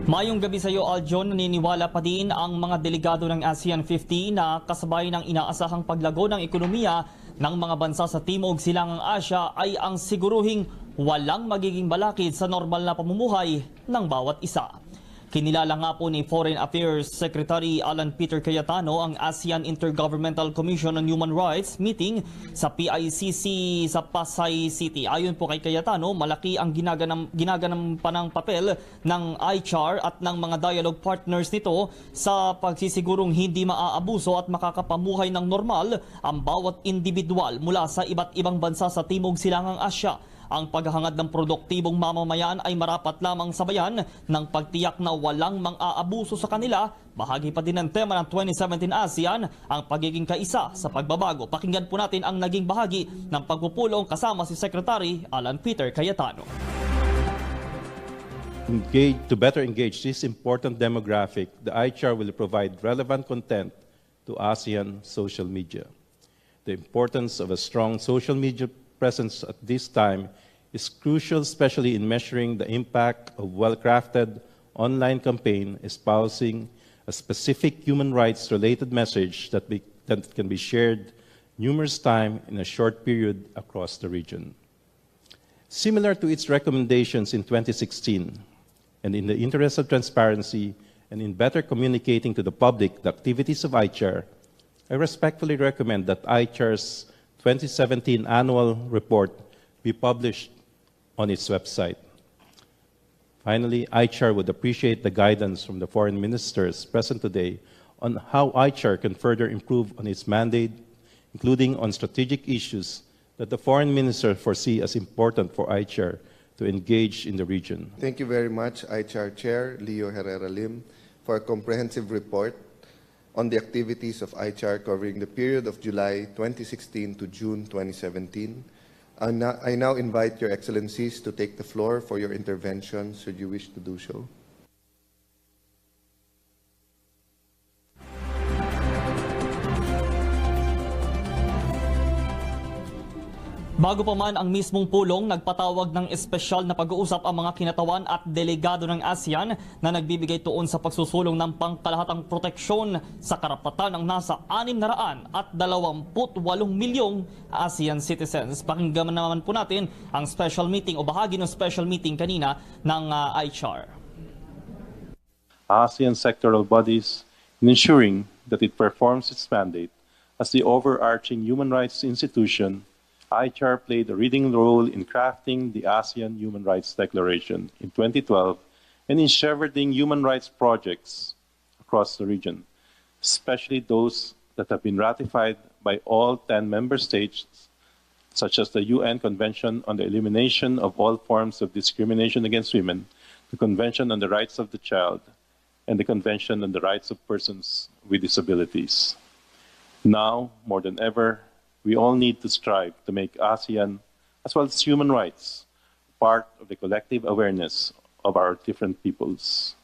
Mayong gabi sa iyo, Aljon. Naniniwala pa din ang mga delegado ng ASEAN 50 na kasabay ng inaasahang paglago ng ekonomiya ng mga bansa sa Timog Silangang Asya ay ang siguruhing walang magiging balakid sa normal na pamumuhay ng bawat isa. Kinilala nga po ni Foreign Affairs Secretary Alan Peter Cayetano ang ASEAN Intergovernmental Commission on Human Rights meeting sa PICC sa Pasay City. Ayon po kay Cayetano, malaki ang ginaganampaang papel ng ICHR at ng mga dialogue partners nito sa pagsisigurong hindi maaabuso at makakapamuhay ng normal ang bawat individual mula sa iba't ibang bansa sa Timog Silangang Asya. Ang paghahangad ng produktibong mamamayan ay marapat lamang sabayan ng pagtiyak na walang mang-aabuso sa kanila. Bahagi pa din ng tema ng 2017 ASEAN ang pagiging kaisa sa pagbabago. Pakinggan po natin ang naging bahagi ng pagpupulong kasama si Secretary Alan Peter Cayetano. To better engage this important demographic, the ICHR will provide relevant content to ASEAN social media. The importance of a strong social media presence at this time is crucial, especially in measuring the impact of well-crafted online campaign espousing a specific human rights-related message that can be shared numerous times in a short period across the region. Similar to its recommendations in 2016, and in the interest of transparency and in better communicating to the public the activities of ICHR, I respectfully recommend that ICHR's 2017 annual report be published on its website. Finally, ICHR would appreciate the guidance from the foreign ministers present today on how ICHR can further improve on its mandate, including on strategic issues that the foreign minister foresee as important for ICHR to engage in the region. Thank you very much, ICHR Chair Leo Herrera Lim, for a comprehensive report on the activities of ICHR covering the period of July 2016 to June 2017. I now invite Your Excellencies to take the floor for your intervention, should you wish to do so. Bago pa man ang mismong pulong, nagpatawag ng espesyal na pag-uusap ang mga kinatawan at delegado ng ASEAN na nagbibigay tuon sa pagsusulong ng pangkalahatang proteksyon sa karapatan ng nasa 628 milyong ASEAN citizens. Pakinggan naman po natin ang special meeting o bahagi ng special meeting kanina ng ICHR. ASEAN sectoral bodies in ensuring that it performs its mandate as the overarching human rights institution. ICHR played a leading role in crafting the ASEAN Human Rights Declaration in 2012 and in shepherding human rights projects across the region, especially those that have been ratified by all 10 member states, such as the UN Convention on the Elimination of All Forms of Discrimination Against Women, the Convention on the Rights of the Child, and the Convention on the Rights of Persons with Disabilities. Now, more than ever, we all need to strive to make ASEAN, as well as human rights, part of the collective awareness of our different peoples.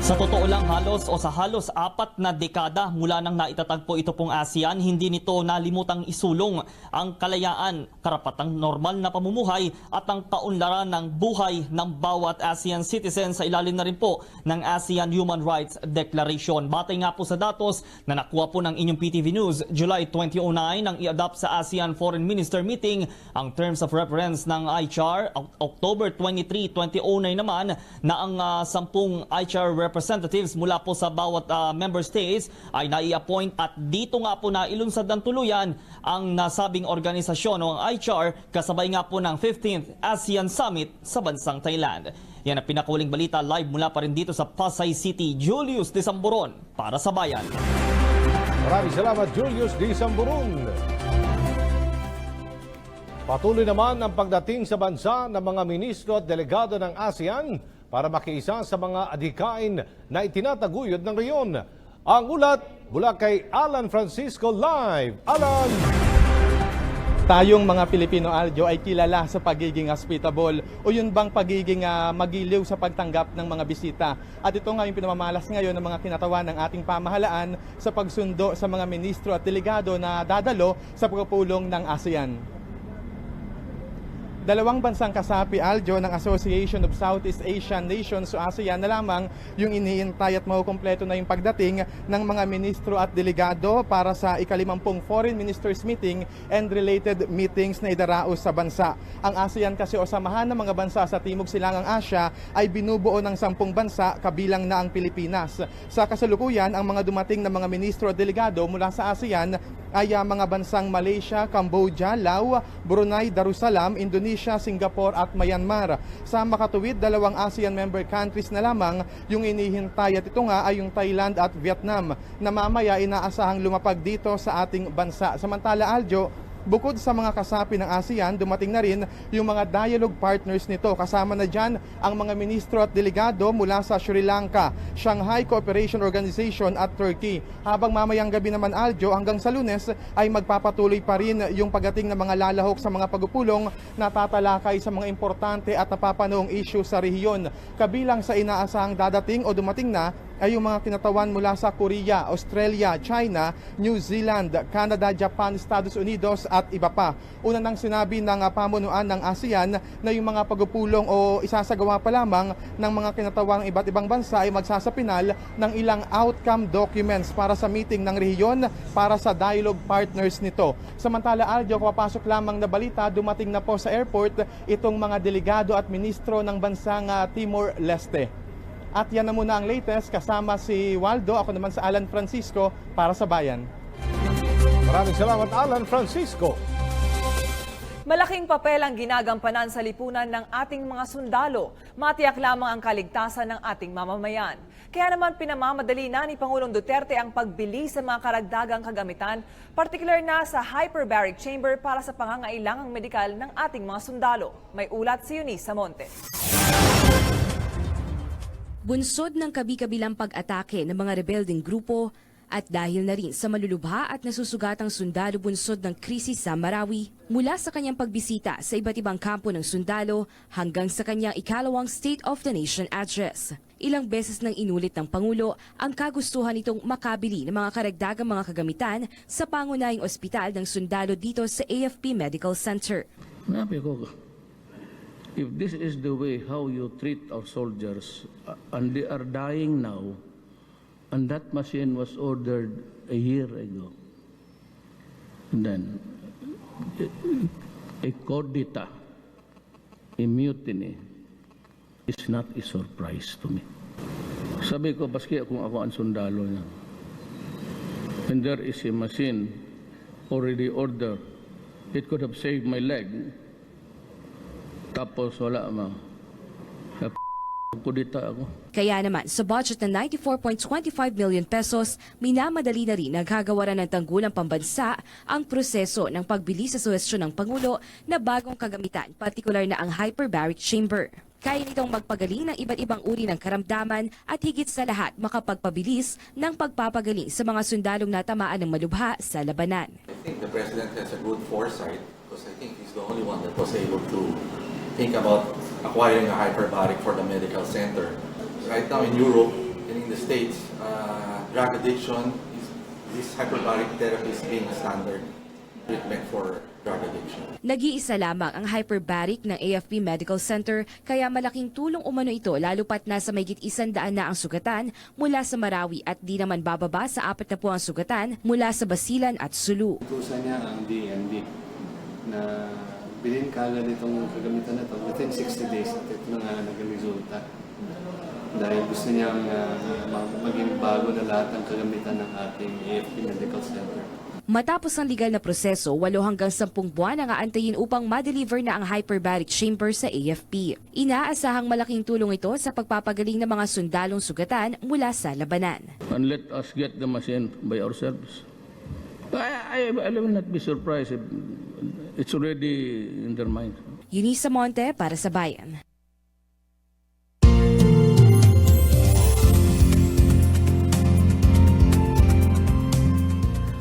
Sa totoo lang sa halos 4 na dekada mula nang naitatagpo ito pong ASEAN, hindi nito nalimutang isulong ang kalayaan, karapatang normal na pamumuhay at ang kaunlaran ng buhay ng bawat ASEAN citizen sa ilalim na rin po ng ASEAN Human Rights Declaration. Batay nga po sa datos na nakuha po ng inyong PTV News, July 2009 nang i-adopt sa ASEAN Foreign Minister Meeting ang Terms of Reference ng ICHR. October 23, 2009 naman na ang 10 ICHR representatives mula po sa bawat member states ay nai-appoint at dito nga po na ilunsad ng tuluyan ang nasabing organisasyon o ang ICHR kasabay nga po ng 15th ASEAN Summit sa bansang Thailand. Yan ang pinakahuling balita live mula pa rin dito sa Pasay City. Julius Disamburon para sa Bayan. Maraming salamat, Julius Disamburon. Patuloy naman ang pagdating sa bansa ng mga ministro at delegado ng ASEAN para makiisa sa mga adhikain na itinataguyod ng reyon. Ang ulat mula kay Alan Francisco live. Alan! Tayong mga Pilipino, Aljo, ay kilala sa pagiging hospitable o yun bang pagiging magiliw sa pagtanggap ng mga bisita. At ito nga yung pinamamalas ngayon ng mga kinatawan ng ating pamahalaan sa pagsundo sa mga ministro at delegado na dadalo sa pagpupulong ng ASEAN. Dalawang bansang kasapi, Aljo, ng Association of Southeast Asian Nations o ASEAN na lamang yung iniintay at makukumpleto na yung pagdating ng mga ministro at delegado para sa ika-50 Foreign Ministers Meeting and related meetings na idaraos sa bansa. Ang ASEAN kasi o samahan ng mga bansa sa Timog Silangang Asya ay binubuo ng 10 bansa kabilang na ang Pilipinas. Sa kasalukuyan, ang mga dumating na mga ministro at delegado mula sa ASEAN ay mga bansang Malaysia, Cambodia, Laos, Brunei, Darussalam, Indonesia, Singapore at Myanmar. Sa makatuwid, 2 ASEAN member countries na lamang yung inihintay at ito nga ay yung Thailand at Vietnam na mamaya inaasahang lumapag dito sa ating bansa. Samantala, Aljo, bukod sa mga kasapi ng ASEAN, dumating na rin yung mga dialogue partners nito. Kasama na dyan ang mga ministro at delegado mula sa Sri Lanka, Shanghai Cooperation Organization at Turkey. Habang mamayang gabi naman, Aljo, hanggang sa Lunes ay magpapatuloy pa rin yung pagdating ng mga lalahok sa mga pagpupulong na tatalakay sa mga importante at napapanahong issue sa rehiyon. Kabilang sa inaasahang dadating o dumating na ay yung mga kinatawan mula sa Korea, Australia, China, New Zealand, Canada, Japan, Estados Unidos at iba pa. Una nang sinabi ng pamunuan ng ASEAN na yung mga pagpupulong o isasagawa pa lamang ng mga kinatawang iba't ibang bansa ay magsasapinal ng ilang outcome documents para sa meeting ng rehiyon para sa dialogue partners nito. Samantala, Aljo, papasok lamang na balita, dumating na po sa airport itong mga delegado at ministro ng bansang Timor-Leste. At yan na muna ang latest, kasama si Waldo, ako naman sa Alan Francisco para sa Bayan. Maraming salamat, Alan Francisco. Malaking papel ang ginagampanan sa lipunan ng ating mga sundalo. Matiyak lamang ang kaligtasan ng ating mamamayan. Kaya naman pinamamadali na ni Pangulong Duterte ang pagbili sa mga karagdagang kagamitan, partikular na sa hyperbaric chamber para sa pangangailangang medikal ng ating mga sundalo. May ulat si Eunice Samonte. Bunsod ng kabi-kabilang pag-atake ng mga rebelding grupo, At dahil na rin sa malulubha at nasusugatang sundalo bunsod ng krisis sa Marawi, mula sa kanyang pagbisita sa iba't ibang kampo ng sundalo hanggang sa kanyang ikalawang State of the Nation address. Ilang beses nang inulit ng Pangulo ang kagustuhan nitong makabili ng mga karagdagang mga kagamitan sa pangunahing ospital ng sundalo dito sa AFP Medical Center. Sabi ko, if this is the way how you treat our soldiers and they are dying now, and that machine was ordered a year ago, and then a cordita, a mutiny, is not a surprise to me. Sabi ko, baski kung ako ang sundalo niya, and there is a machine already ordered, it could have saved my leg. Tapos wala ma. Kudita ako. Kaya naman sa budget na 94.25 million pesos, minamadali na rin naghagawaran ng tanggulang pambansa ang proseso ng pagbili sa suwestyon ng Pangulo na bagong kagamitan, partikular na ang hyperbaric chamber. Kaya nitong magpagaling ng iba't ibang uri ng karamdaman at higit sa lahat makapagpabilis ng pagpapagaling sa mga sundalong natamaan ng malubha sa labanan. I think the President has a good foresight because I think he's the only one that was able to think about acquiring a hyperbaric for the medical center. Right now in Europe and in the States, drug addiction, this hyperbaric therapy is being a standard treatment for drug addiction. Nag-iisa lamang ang hyperbaric ng AFP Medical Center kaya malaking tulong umano ito lalo pat nasa mahigit 100 na ang sugatan mula sa Marawi at di naman bababa sa 40 ang sugatan mula sa Basilan at Sulu. Utusan niya ang DND na bilhin kagad itong kagamitan na ito within 60 days at ito na nga nag-resulta. Dahil gusto niyang maging bago na lahat ng kagamitan ng ating AFP Medical Center. Matapos ang legal na proseso, 8 hanggang 10 buwan ang aantayin upang ma-deliver na ang hyperbaric chamber sa AFP. Inaasahang malaking tulong ito sa pagpapagaling ng mga sundalong sugatan mula sa labanan. And let us get the machine by ourselves. I will not be surprised if it's already in their mind. Eunice Monte para sa Bayan.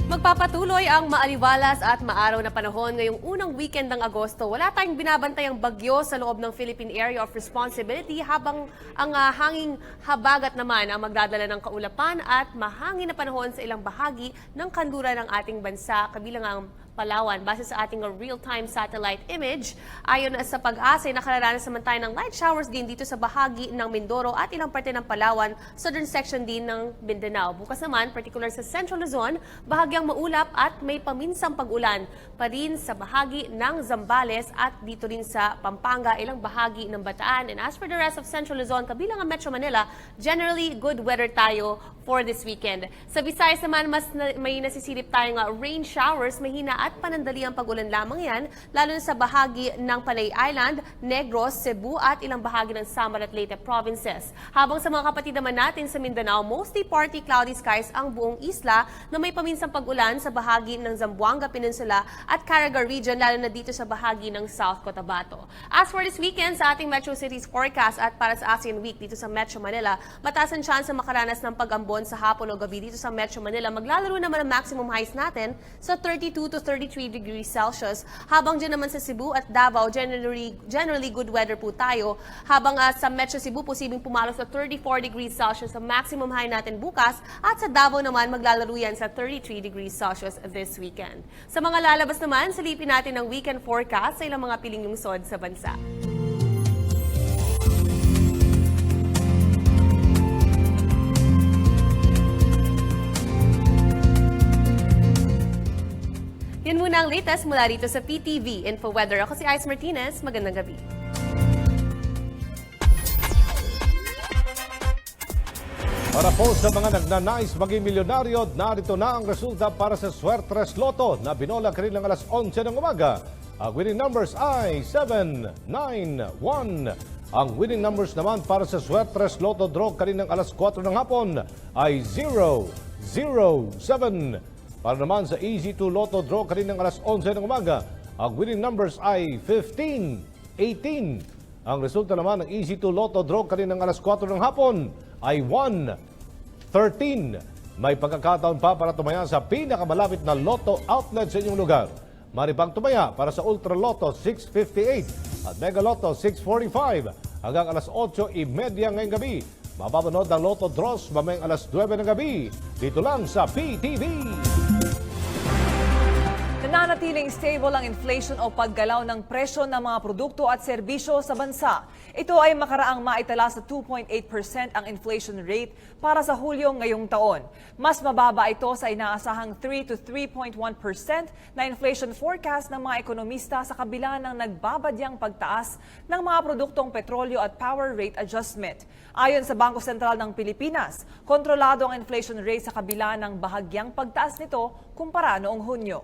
Magpapatuloy ang maaliwalas at maaraw na panahon ngayong unang weekend ng Agosto. Wala tayong binabantayang bagyo sa loob ng Philippine Area of Responsibility habang ang hanging habagat naman ang magdadala ng kaulapan at mahangin na panahon sa ilang bahagi ng kanluran ng ating bansa, kabilang ang Palawan. Base sa ating real-time satellite image, ayon sa Pag-asa, nakararanas naman tayo ng light showers din dito sa bahagi ng Mindoro at ilang parte ng Palawan, southern section din ng Mindanao. Bukas naman, particular sa Central Luzon, bahagyang maulap at may paminsang pag-ulan pa rin sa bahagi ng Zambales at dito rin sa Pampanga, ilang bahagi ng Bataan. And as for the rest of Central Luzon, kabilang ang Metro Manila, generally good weather tayo for this weekend. Sa Visayas naman, may nasisilip tayong rain showers, mahina at panandali ang pag-ulan lamang yan, lalo na sa bahagi ng Panay Island, Negros, Cebu at ilang bahagi ng Samar at Leyte provinces. Habang sa mga kapatid naman natin sa Mindanao, mostly partly cloudy skies ang buong isla na may paminsang pag-ulan sa bahagi ng Zamboanga Peninsula at Caraga region, lalo na dito sa bahagi ng South Cotabato. As for this weekend, sa ating Metro Cities forecast at para sa ASEAN Week dito sa Metro Manila, mataas ang chance na makaranas ng pag-ambon sa hapon o gabi dito sa Metro Manila. Maglalaro naman ang maximum highs natin sa 32 to 33 degrees Celsius. Habang dyan naman sa Cebu at Davao, generally good weather po tayo. Habang sa Metro Cebu, posibleng pumalo sa 34 degrees Celsius sa maximum high natin bukas. At sa Davao naman, maglalaro yan sa 33 degrees Celsius this weekend. Sa mga lalabas naman, silipin natin ang weekend forecast sa ilang mga piling lungsod sa bansa. Yan muna ang latest mula dito sa PTV Info Weather. Ako si Ice Martinez. Magandang gabi. Para po sa mga nagnanais maging milyonaryo, narito na ang resulta para sa Suertres Lotto na binola kaninang alas 11 ng umaga. Ang winning numbers ay 7, 9, 1. Ang winning numbers naman para sa Suertres Lotto draw kaninang alas 4 ng hapon ay 0, 0, 7. Para naman sa Easy 2 Lotto draw kaninang alas 11 ng umaga, ang winning numbers ay 15, 18. Ang resulta naman ng Easy 2 Lotto draw kaninang alas 4 ng hapon ay 1, 13, 9, May pagkakataon pa para tumaya sa pinakamalapit na Lotto outlet sa inyong lugar. Mari pang tumaya para sa Ultra Lotto 658 at Mega Lotto 645 hanggang alas 8:30 ngayong gabi. Mapapanood ang Lotto Draws mamayang alas 9 ng gabi. Dito lang sa PTV. Nananatiling stable ang inflation o paggalaw ng presyo ng mga produkto at serbisyo sa bansa. Ito ay makaraang maitala sa 2.8% ang inflation rate para sa Hulyo ngayong taon. Mas mababa ito sa inaasahang 3 to 3.1% na inflation forecast ng mga ekonomista sa kabila ng nagbabadyang pagtaas ng mga produktong petrolyo at power rate adjustment. Ayon sa Bangko Sentral ng Pilipinas, kontrolado ang inflation rate sa kabila ng bahagyang pagtaas nito kumpara noong Hunyo.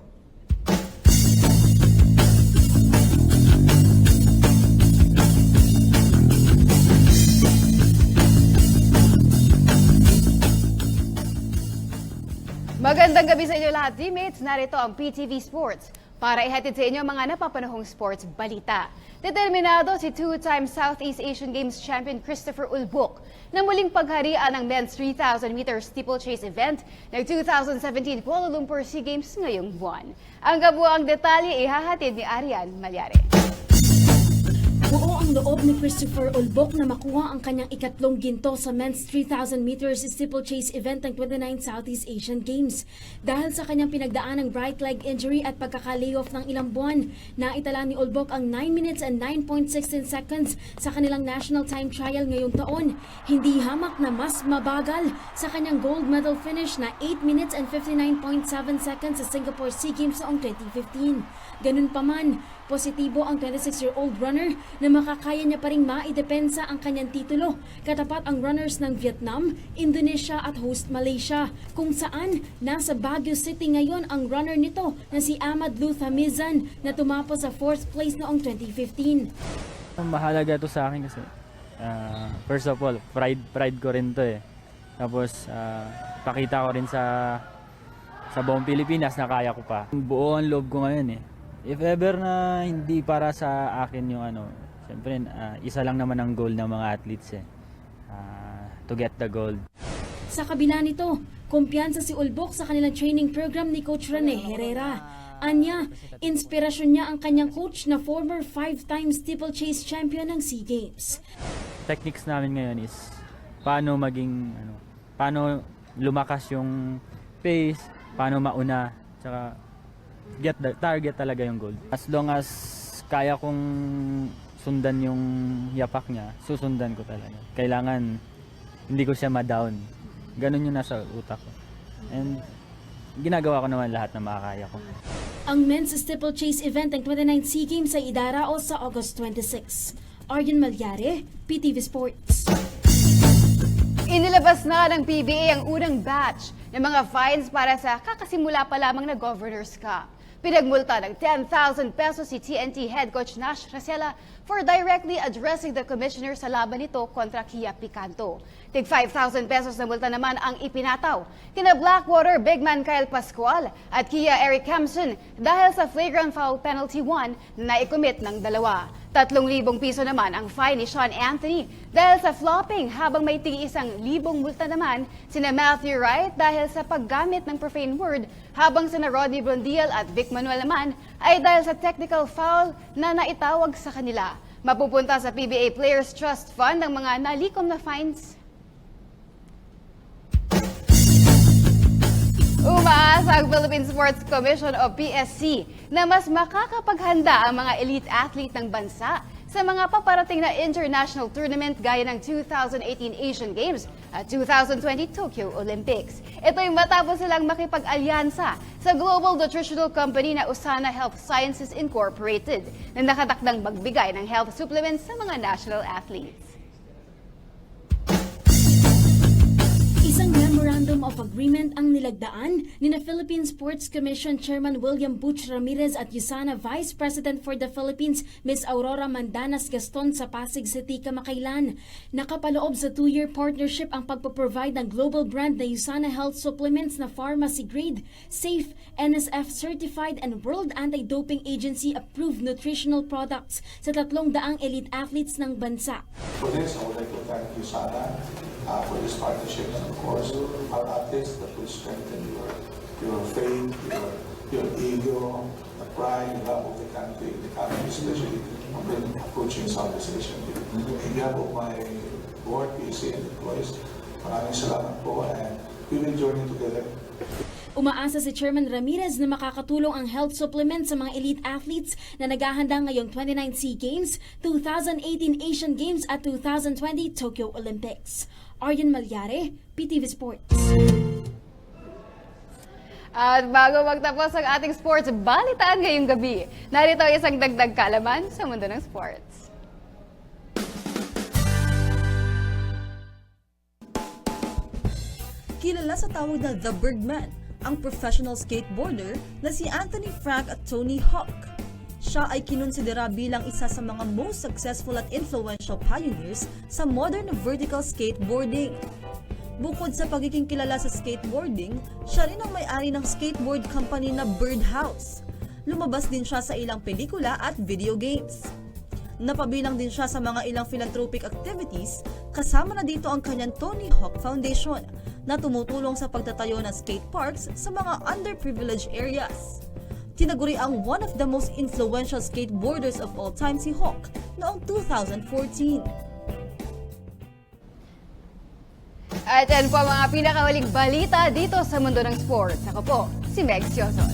Magandang gabi sa inyo lahat, teammates. Narito ang PTV Sports para ihatid sa inyo mga napapanahong sports balita. Determinado si two-time Southeast Asian Games champion Christopher Ulbok na muling pagharian ng men's 3,000 meter steeplechase event ng 2017 Kuala Lumpur SEA Games ngayong buwan. Ang kabuuang detalye ihahatid ni Arian Malyare. Buo ang loob ni Christopher Ulbok na makuha ang kanyang ikatlong ginto sa men's 3,000 meters steeplechase event ng 29 Southeast Asian Games. Dahil sa kanyang pinagdaan ng right leg injury at pagkaka-layoff ng ilang buwan, naitala ni Ulbok ang 9 minutes and 9.16 seconds sa kanilang national time trial ngayong taon. Hindi hamak na mas mabagal sa kanyang gold medal finish na 8 minutes and 59.7 seconds sa Singapore SEA Games noong 2015. Ganun pa man, positibo ang 26-year-old runner na makakaya niya pa ring maidepensa ang kanyang titulo katapat ang runners ng Vietnam, Indonesia at host Malaysia, kung saan nasa Baguio City ngayon ang runner nito na si Ahmad Luthamizan na tumapos sa 4th place noong 2015. Mahalaga ito sa akin kasi first of all, pride ko rin to eh. Tapos pakita ko rin sa buong Pilipinas na kaya ko pa. Buo ang loob ko ngayon eh. If ever na hindi para sa akin yung siyempre isa lang naman ang goal ng mga athletes eh. To get the gold. Sa kabila nito, kumpiyansa si Ulbok sa kanilang training program ni Coach Rene Herrera. Anya, inspirasyon niya ang kanyang coach na former 5-time steeplechase champion ng SEA Games. Techniques namin ngayon is paano paano lumakas yung pace, paano mauna, tsaka get the target talaga yung gold. As long as kaya kong sundan yung yapak niya, susundan ko talaga. Kailangan hindi ko siya ma-down. Ganun yung nasa utak ko. And ginagawa ko naman lahat na makakaya ko. Ang men's steeplechase event ng 29 SEA Games ay idaraos sa August 26. Arian Malyare, PTV Sports. Inilabas na ng PBA ang unang batch ng mga fines para sa kakasimula pa lamang na Governor's Cup. Pinagmulta ng 10,000 pesos si TNT head coach Nash Racela for directly addressing the commissioner sa laban nito kontra Kia Picanto. Tig 5,000 pesos na multa naman ang ipinataw kina Blackwater big man Kyle Pascual at Kia Eric Kempson dahil sa flagrant foul penalty 1 na ikomit ng dalawa. 3,000 piso naman ang fine ni Sean Anthony dahil sa flopping, habang may tig 1,000 multa naman sina Matthew Wright dahil sa paggamit ng profane word, habang sina Rodney Blondiel at Vic Manuel naman ay dahil sa technical foul na naitawag sa kanila. Mapupunta sa PBA Players Trust Fund ang mga nalikom na fines. Umaasa ang Philippine Sports Commission o PSC na mas makakapaghanda ang mga elite athlete ng bansa sa mga paparating na international tournament gaya ng 2018 Asian Games at 2020 Tokyo Olympics. Ito'y matapos silang makipag-alyansa sa global nutritional company na Usana Health Sciences Incorporated na nakatakdang magbigay ng health supplements sa mga national athletes. Isang Memorandum of Agreement ang nilagdaan ni na Philippine Sports Commission Chairman William Butch Ramirez at USANA Vice President for the Philippines Ms. Aurora Mandanas Gaston sa Pasig City kamakailan. Nakapaloob sa 2-year partnership ang pagpaprovide ng global brand na USANA Health Supplements na pharmacy grade, safe, NSF certified and World Anti-Doping Agency approved nutritional products sa 300 elite athletes ng bansa. For this, I would like to thank USANA for this partnership. And of course, our athletes that will strengthen your faith, your ego, the pride, the love of the country, especially when approaching Southeast Asian Games. On behalf of my board, PAC, and employees, maraming salamat po, and we will journey together. Umaasa si Chairman Ramirez na makakatulong ang health supplement sa mga elite athletes na naghahanda ngayong 29 SEA Games, 2018 Asian Games at 2020 Tokyo Olympics. Aryan Malyare, PTV Sports. At bago magtapos ang ating sports balitaan ngayong gabi, narito isang dagdag kaalaman sa mundo ng sports. Kilala sa tawag na The Birdman, ang professional skateboarder na si Anthony Frank at Tony Hawk. Siya ay kinonsidera bilang isa sa mga most successful at influential pioneers sa modern vertical skateboarding. Bukod sa pagiging kilala sa skateboarding, siya rin ang may-ari ng skateboard company na Birdhouse. Lumabas din siya sa ilang pelikula at video games. Napabilang din siya sa mga ilang philanthropic activities, kasama na dito ang kanyang Tony Hawk Foundation na tumutulong sa pagtatayo ng skate parks sa mga underprivileged areas. Tinaguri ang one of the most influential skateboarders of all time si Hawk noong 2014. At yan po ang mga pinakawaling balita dito sa mundo ng sports. Ako po, si Meg Sioson.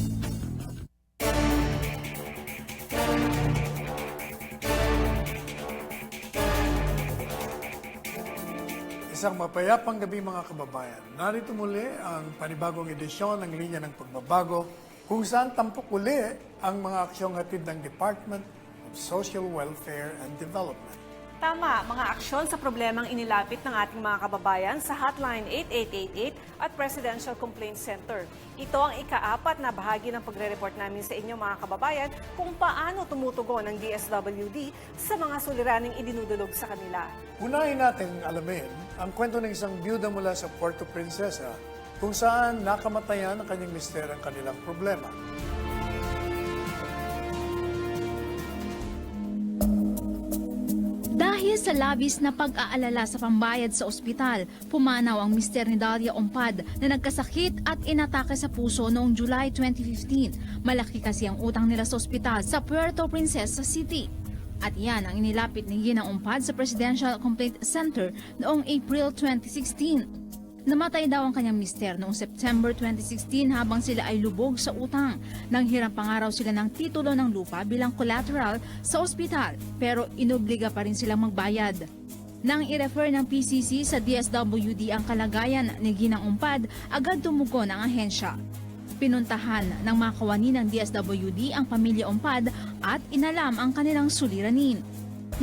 Isang mapayapang gabi mga kababayan. Narito muli ang panibagong edisyon ng Linya ng Pagbabago kung saan tampok uli ang mga aksyong hatid ng Department of Social Welfare and Development. Tama, mga aksyon sa problemang inilapit ng ating mga kababayan sa Hotline 8888 at Presidential Complaint Center. Ito ang ika-4 na bahagi ng pagre-report namin sa inyo mga kababayan kung paano tumutugon ng DSWD sa mga suliraning idinudulog sa kanila. Unahin natin alamin ang kwento ng isang byuda mula sa Puerto Princesa kung saan nakamatayan ng kanyang mister ang kanilang problema. Dahil sa labis na pag-aalala sa pambayad sa ospital, pumanaw ang mister ni Dalia Ompad na nagkasakit at inatake sa puso noong July 2015. Malaki kasi ang utang nila sa ospital sa Puerto Princesa City. At yan ang inilapit ni Ginang Ompad sa Presidential Complaint Center noong April 2016. Namatay daw ang kanyang mister noong September 2016 habang sila ay lubog sa utang. Nanghiram pangaraw sila ng titulo ng lupa bilang collateral sa ospital pero inobliga pa rin silang magbayad. Nang i-refer ng PCC sa DSWD ang kalagayan ni Ginang Ompad, agad tumugon ang ahensya. Pinuntahan ng mga kawani ng DSWD ang pamilya Ompad at inalam ang kanilang suliranin.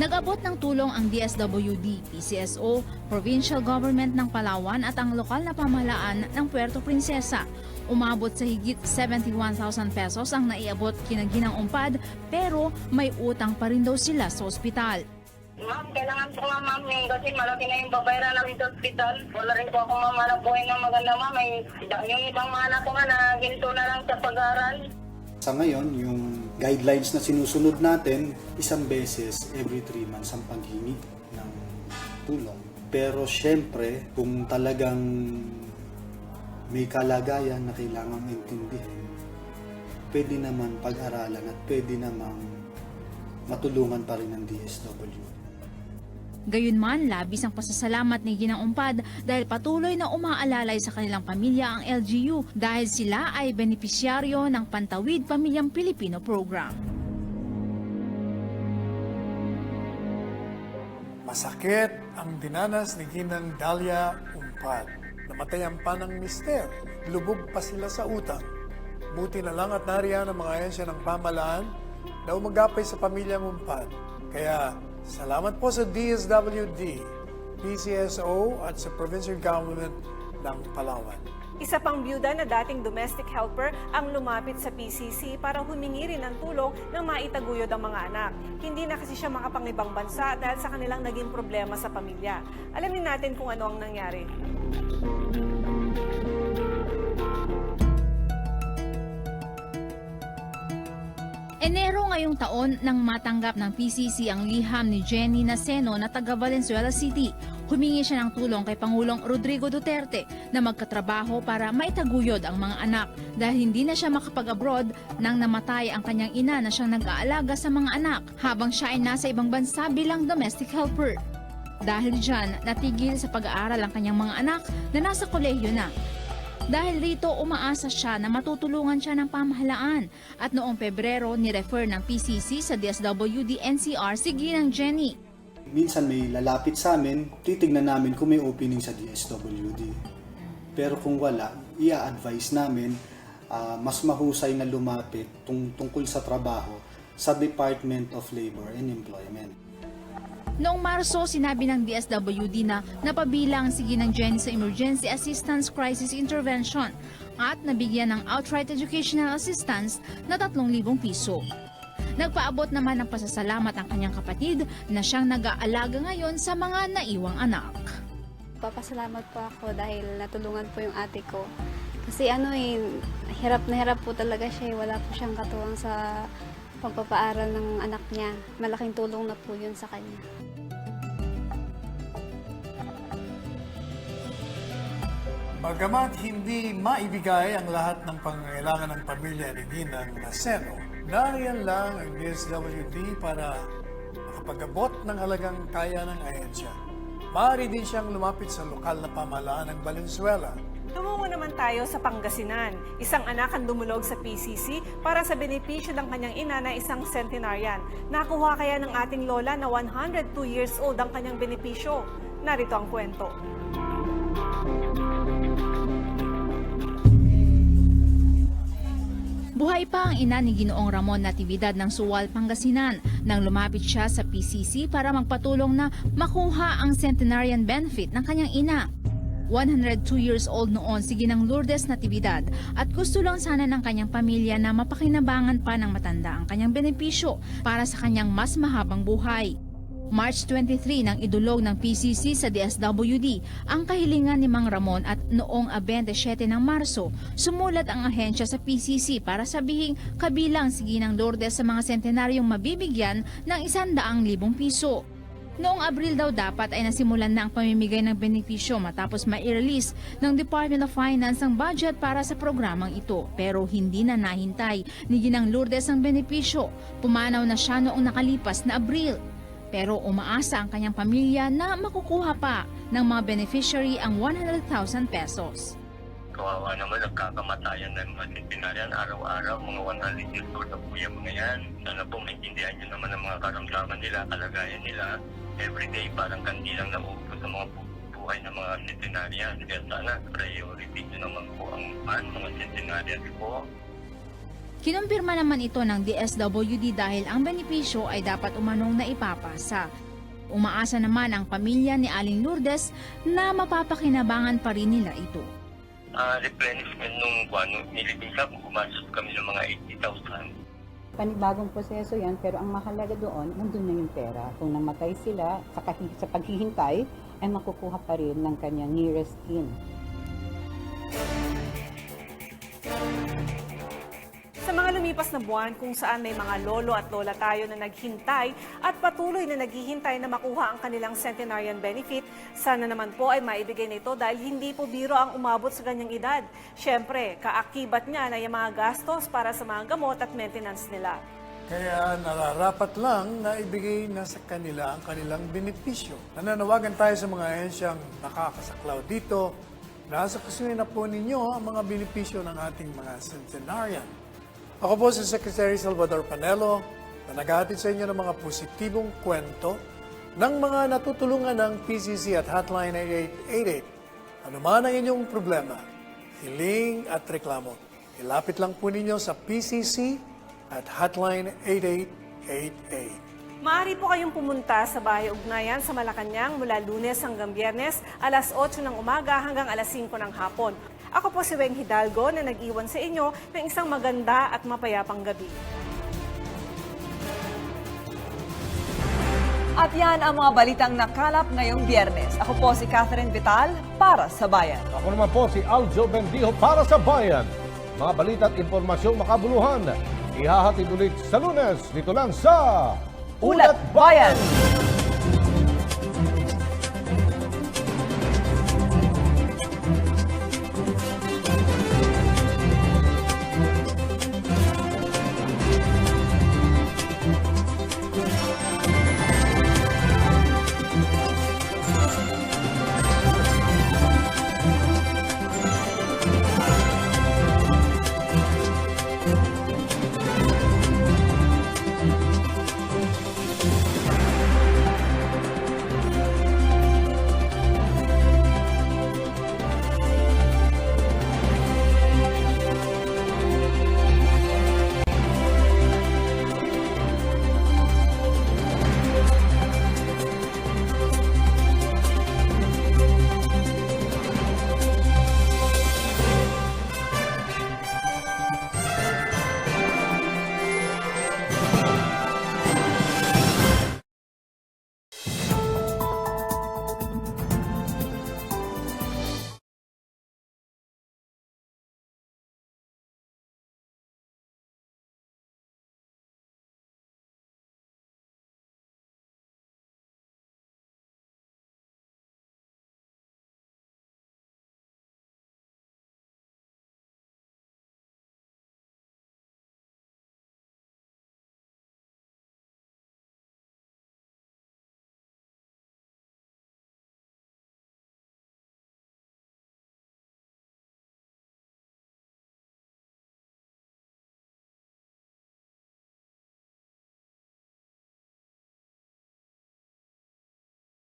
Nag-abot ng tulong ang DSWD, PCSO, Provincial Government ng Palawan at ang lokal na pamahalaan ng Puerto Princesa. Umabot sa higit 71,000 pesos ang naiabot kina Ginang Ompad pero may utang pa rin daw sila sa ospital. Ma'am, kailangan po nga ma'am yung kasi malaki na yung babayaran namin sa ospital. Wala rin po ako ma'am hanap buhay ng maganda ma'am. Yung ibang mga anak ko nga na ginto na lang sa pag-aaral. Sa ngayon, yung guidelines na sinusunod natin, isang beses every 3 months ang paghingi ng tulong. Pero syempre, kung talagang may kalagayan na kailangang intindihin, pwede naman pag-aralan at pwede naman matulungan pa rin ng DSWD. Gayunman, labis ang pasasalamat ni Ginang Ompad dahil patuloy na umaalalay sa kanilang pamilya ang LGU dahil sila ay benepisyaryo ng Pantawid Pamilyang Pilipino Program. Masakit ang dinanas ni Ginang Dalia Ompad. Namatayan pa ng mister, lubog pa sila sa utang. Buti na lang at nariyan ang mga ahensya ng pamahalaan na umagapay sa pamilya Ompad. Kaya salamat po sa DSWD, PCSO at sa Provincial Government ng Palawan. Isa pang byuda na dating domestic helper ang lumapit sa PCC para humingi rin ng tulong ng maitaguyod ang mga anak. Hindi na kasi siya makapangibang bansa dahil sa kanilang naging problema sa pamilya. Alamin natin kung ano ang nangyari. Enero ngayong taon nang matanggap ng PCC ang liham ni Jenny Naceno na taga Valenzuela City. Humingi siya ng tulong kay Pangulong Rodrigo Duterte na magkatrabaho para maitaguyod ang mga anak dahil hindi na siya makapag-abroad nang namatay ang kanyang ina na siyang nag-aalaga sa mga anak habang siya ay nasa ibang bansa bilang domestic helper. Dahil dyan, natigil sa pag-aaral ang kanyang mga anak na nasa kolehiyo na. Dahil rito, umaasa siya na matutulungan siya ng pamahalaan at noong Pebrero, ni-refer ng PCC sa DSWD NCR si Ginang Jenny. Minsan may lalapit sa amin, titignan namin kung may opening sa DSWD. Pero kung wala, i-advise namin mas mahusay na lumapit tungkol sa trabaho sa Department of Labor and Employment. Noong Marso, sinabi ng DSWD na napabilang si Ginang Jenny sa Emergency Assistance Crisis Intervention at nabigyan ng outright educational assistance na 3,000 piso. Nagpaabot naman ng pasasalamat ang kanyang kapatid na siyang nag-aalaga ngayon sa mga naiwang anak. Papasalamat po ako dahil natulungan po yung ate ko. Kasi hirap na hirap po talaga siya. Wala po siyang katuwang sa pagpapaaral ng anak niya. Malaking tulong na po yun sa kanya. Bagamat hindi maibigay ang lahat ng pangangailangan ng pamilya ni Ginang Naseno, nariyan lang ang DSWD para makapag-abot ng halagang kaya ng ahensya. Maaari din siyang lumapit sa lokal na pamahalaan ng Valenzuela. Tumungo naman tayo sa Pangasinan. Isang anak ang dumulog sa PCC para sa benepisyo ng kanyang ina na isang centenarian. Nakuha kaya ng ating lola na 102 years old ang kanyang benepisyo. Narito ang kwento. Buhay pa ang ina ni Ginoong Ramon Natividad ng Suwal, Pangasinan nang lumapit siya sa PCC para magpatulong na makuha ang centenarian benefit ng kanyang ina. 102 years old noon si Ginang Lourdes Natividad at gusto lang sana ng kanyang pamilya na mapakinabangan pa ng matanda ang kanyang benepisyo para sa kanyang mas mahabang buhay. March 23 nang idulog ng PCC sa DSWD ang kahilingan ni Mang Ramon at noong 27 ng Marso, sumulat ang ahensya sa PCC para sabihing kabilang si Ginang Lourdes sa mga sentenaryong mabibigyan ng 100,000 piso. Noong Abril daw dapat ay nasimulan na ang pamimigay ng benepisyo matapos ma-release ng Department of Finance ang budget para sa programang ito. Pero hindi na nahintay ni Ginang Lourdes ang benepisyo. Pumanaw na siya noong nakalipas na Abril. Pero umaasa ang kanyang pamilya na makukuha pa ng mga beneficiary ang 100,000 pesos. Kawawa naman, nagkakamatayan ng mga centenarian araw-araw, mga 100 years old na po yung mga yan. Sana po maintindihan nyo naman ang mga karamdaman nila, kalagayan nila. Everyday parang kandilang nauupo sa mga buhay ng mga centenarian. Kaya sana priority nyo naman po ang mga centenarians po. Kinumpirma naman ito ng DSWD dahil ang benepisyo ay dapat umanong na ipapasa. Umaasa naman ang pamilya ni Aling Lourdes na mapapakinabangan pa rin nila ito. Replenishment nung nilibisa, pumasok kami ng mga 80,000. Panibagong proseso yan, pero ang mahalaga doon, nandun na yung pera. Kung namatay sila, sa paghihintay, ay makukuha pa rin ng kanyang nearest kin. Sa mga lumipas na buwan kung saan may mga lolo at lola tayo na naghintay at patuloy na naghihintay na makuha ang kanilang centenarian benefit, sana naman po ay maibigay nito dahil hindi po biro ang umabot sa ganyang edad. Siyempre, kaakibat niya na yung mga gastos para sa mga gamot at maintenance nila. Kaya nararapat lang na ibigay na sa kanila ang kanilang benepisyo. Nananawagan tayo sa mga ahensyang nakakasaklaw dito na sakusunin na po ninyo ang mga benepisyo ng ating mga centenarian. Ako po si Secretary Salvador Panelo na naghahatid sa inyo ng mga positibong kwento ng mga natutulungan ng PCC at Hotline 8888. Ano man ang inyong problema, hiling at reklamo, ilapit lang po ninyo sa PCC at Hotline 8888. Maaari po kayong pumunta sa Bahay Ugnayan sa Malacanang mula Lunes hanggang Biyernes, alas 8 ng umaga hanggang alas 5 ng hapon. Ako po si Weng Hidalgo na nag-iwan sa inyo ng isang maganda at mapayapang gabi. At yan ang mga balitang nakalap ngayong Biyernes. Ako po si Catherine Vital para sa Bayan. Ako naman po si Aljo Bendijo para sa Bayan. Mga balita at impormasyong makabuluhan, ihahatid ulit sa Lunes dito lang sa Ulat Bayan!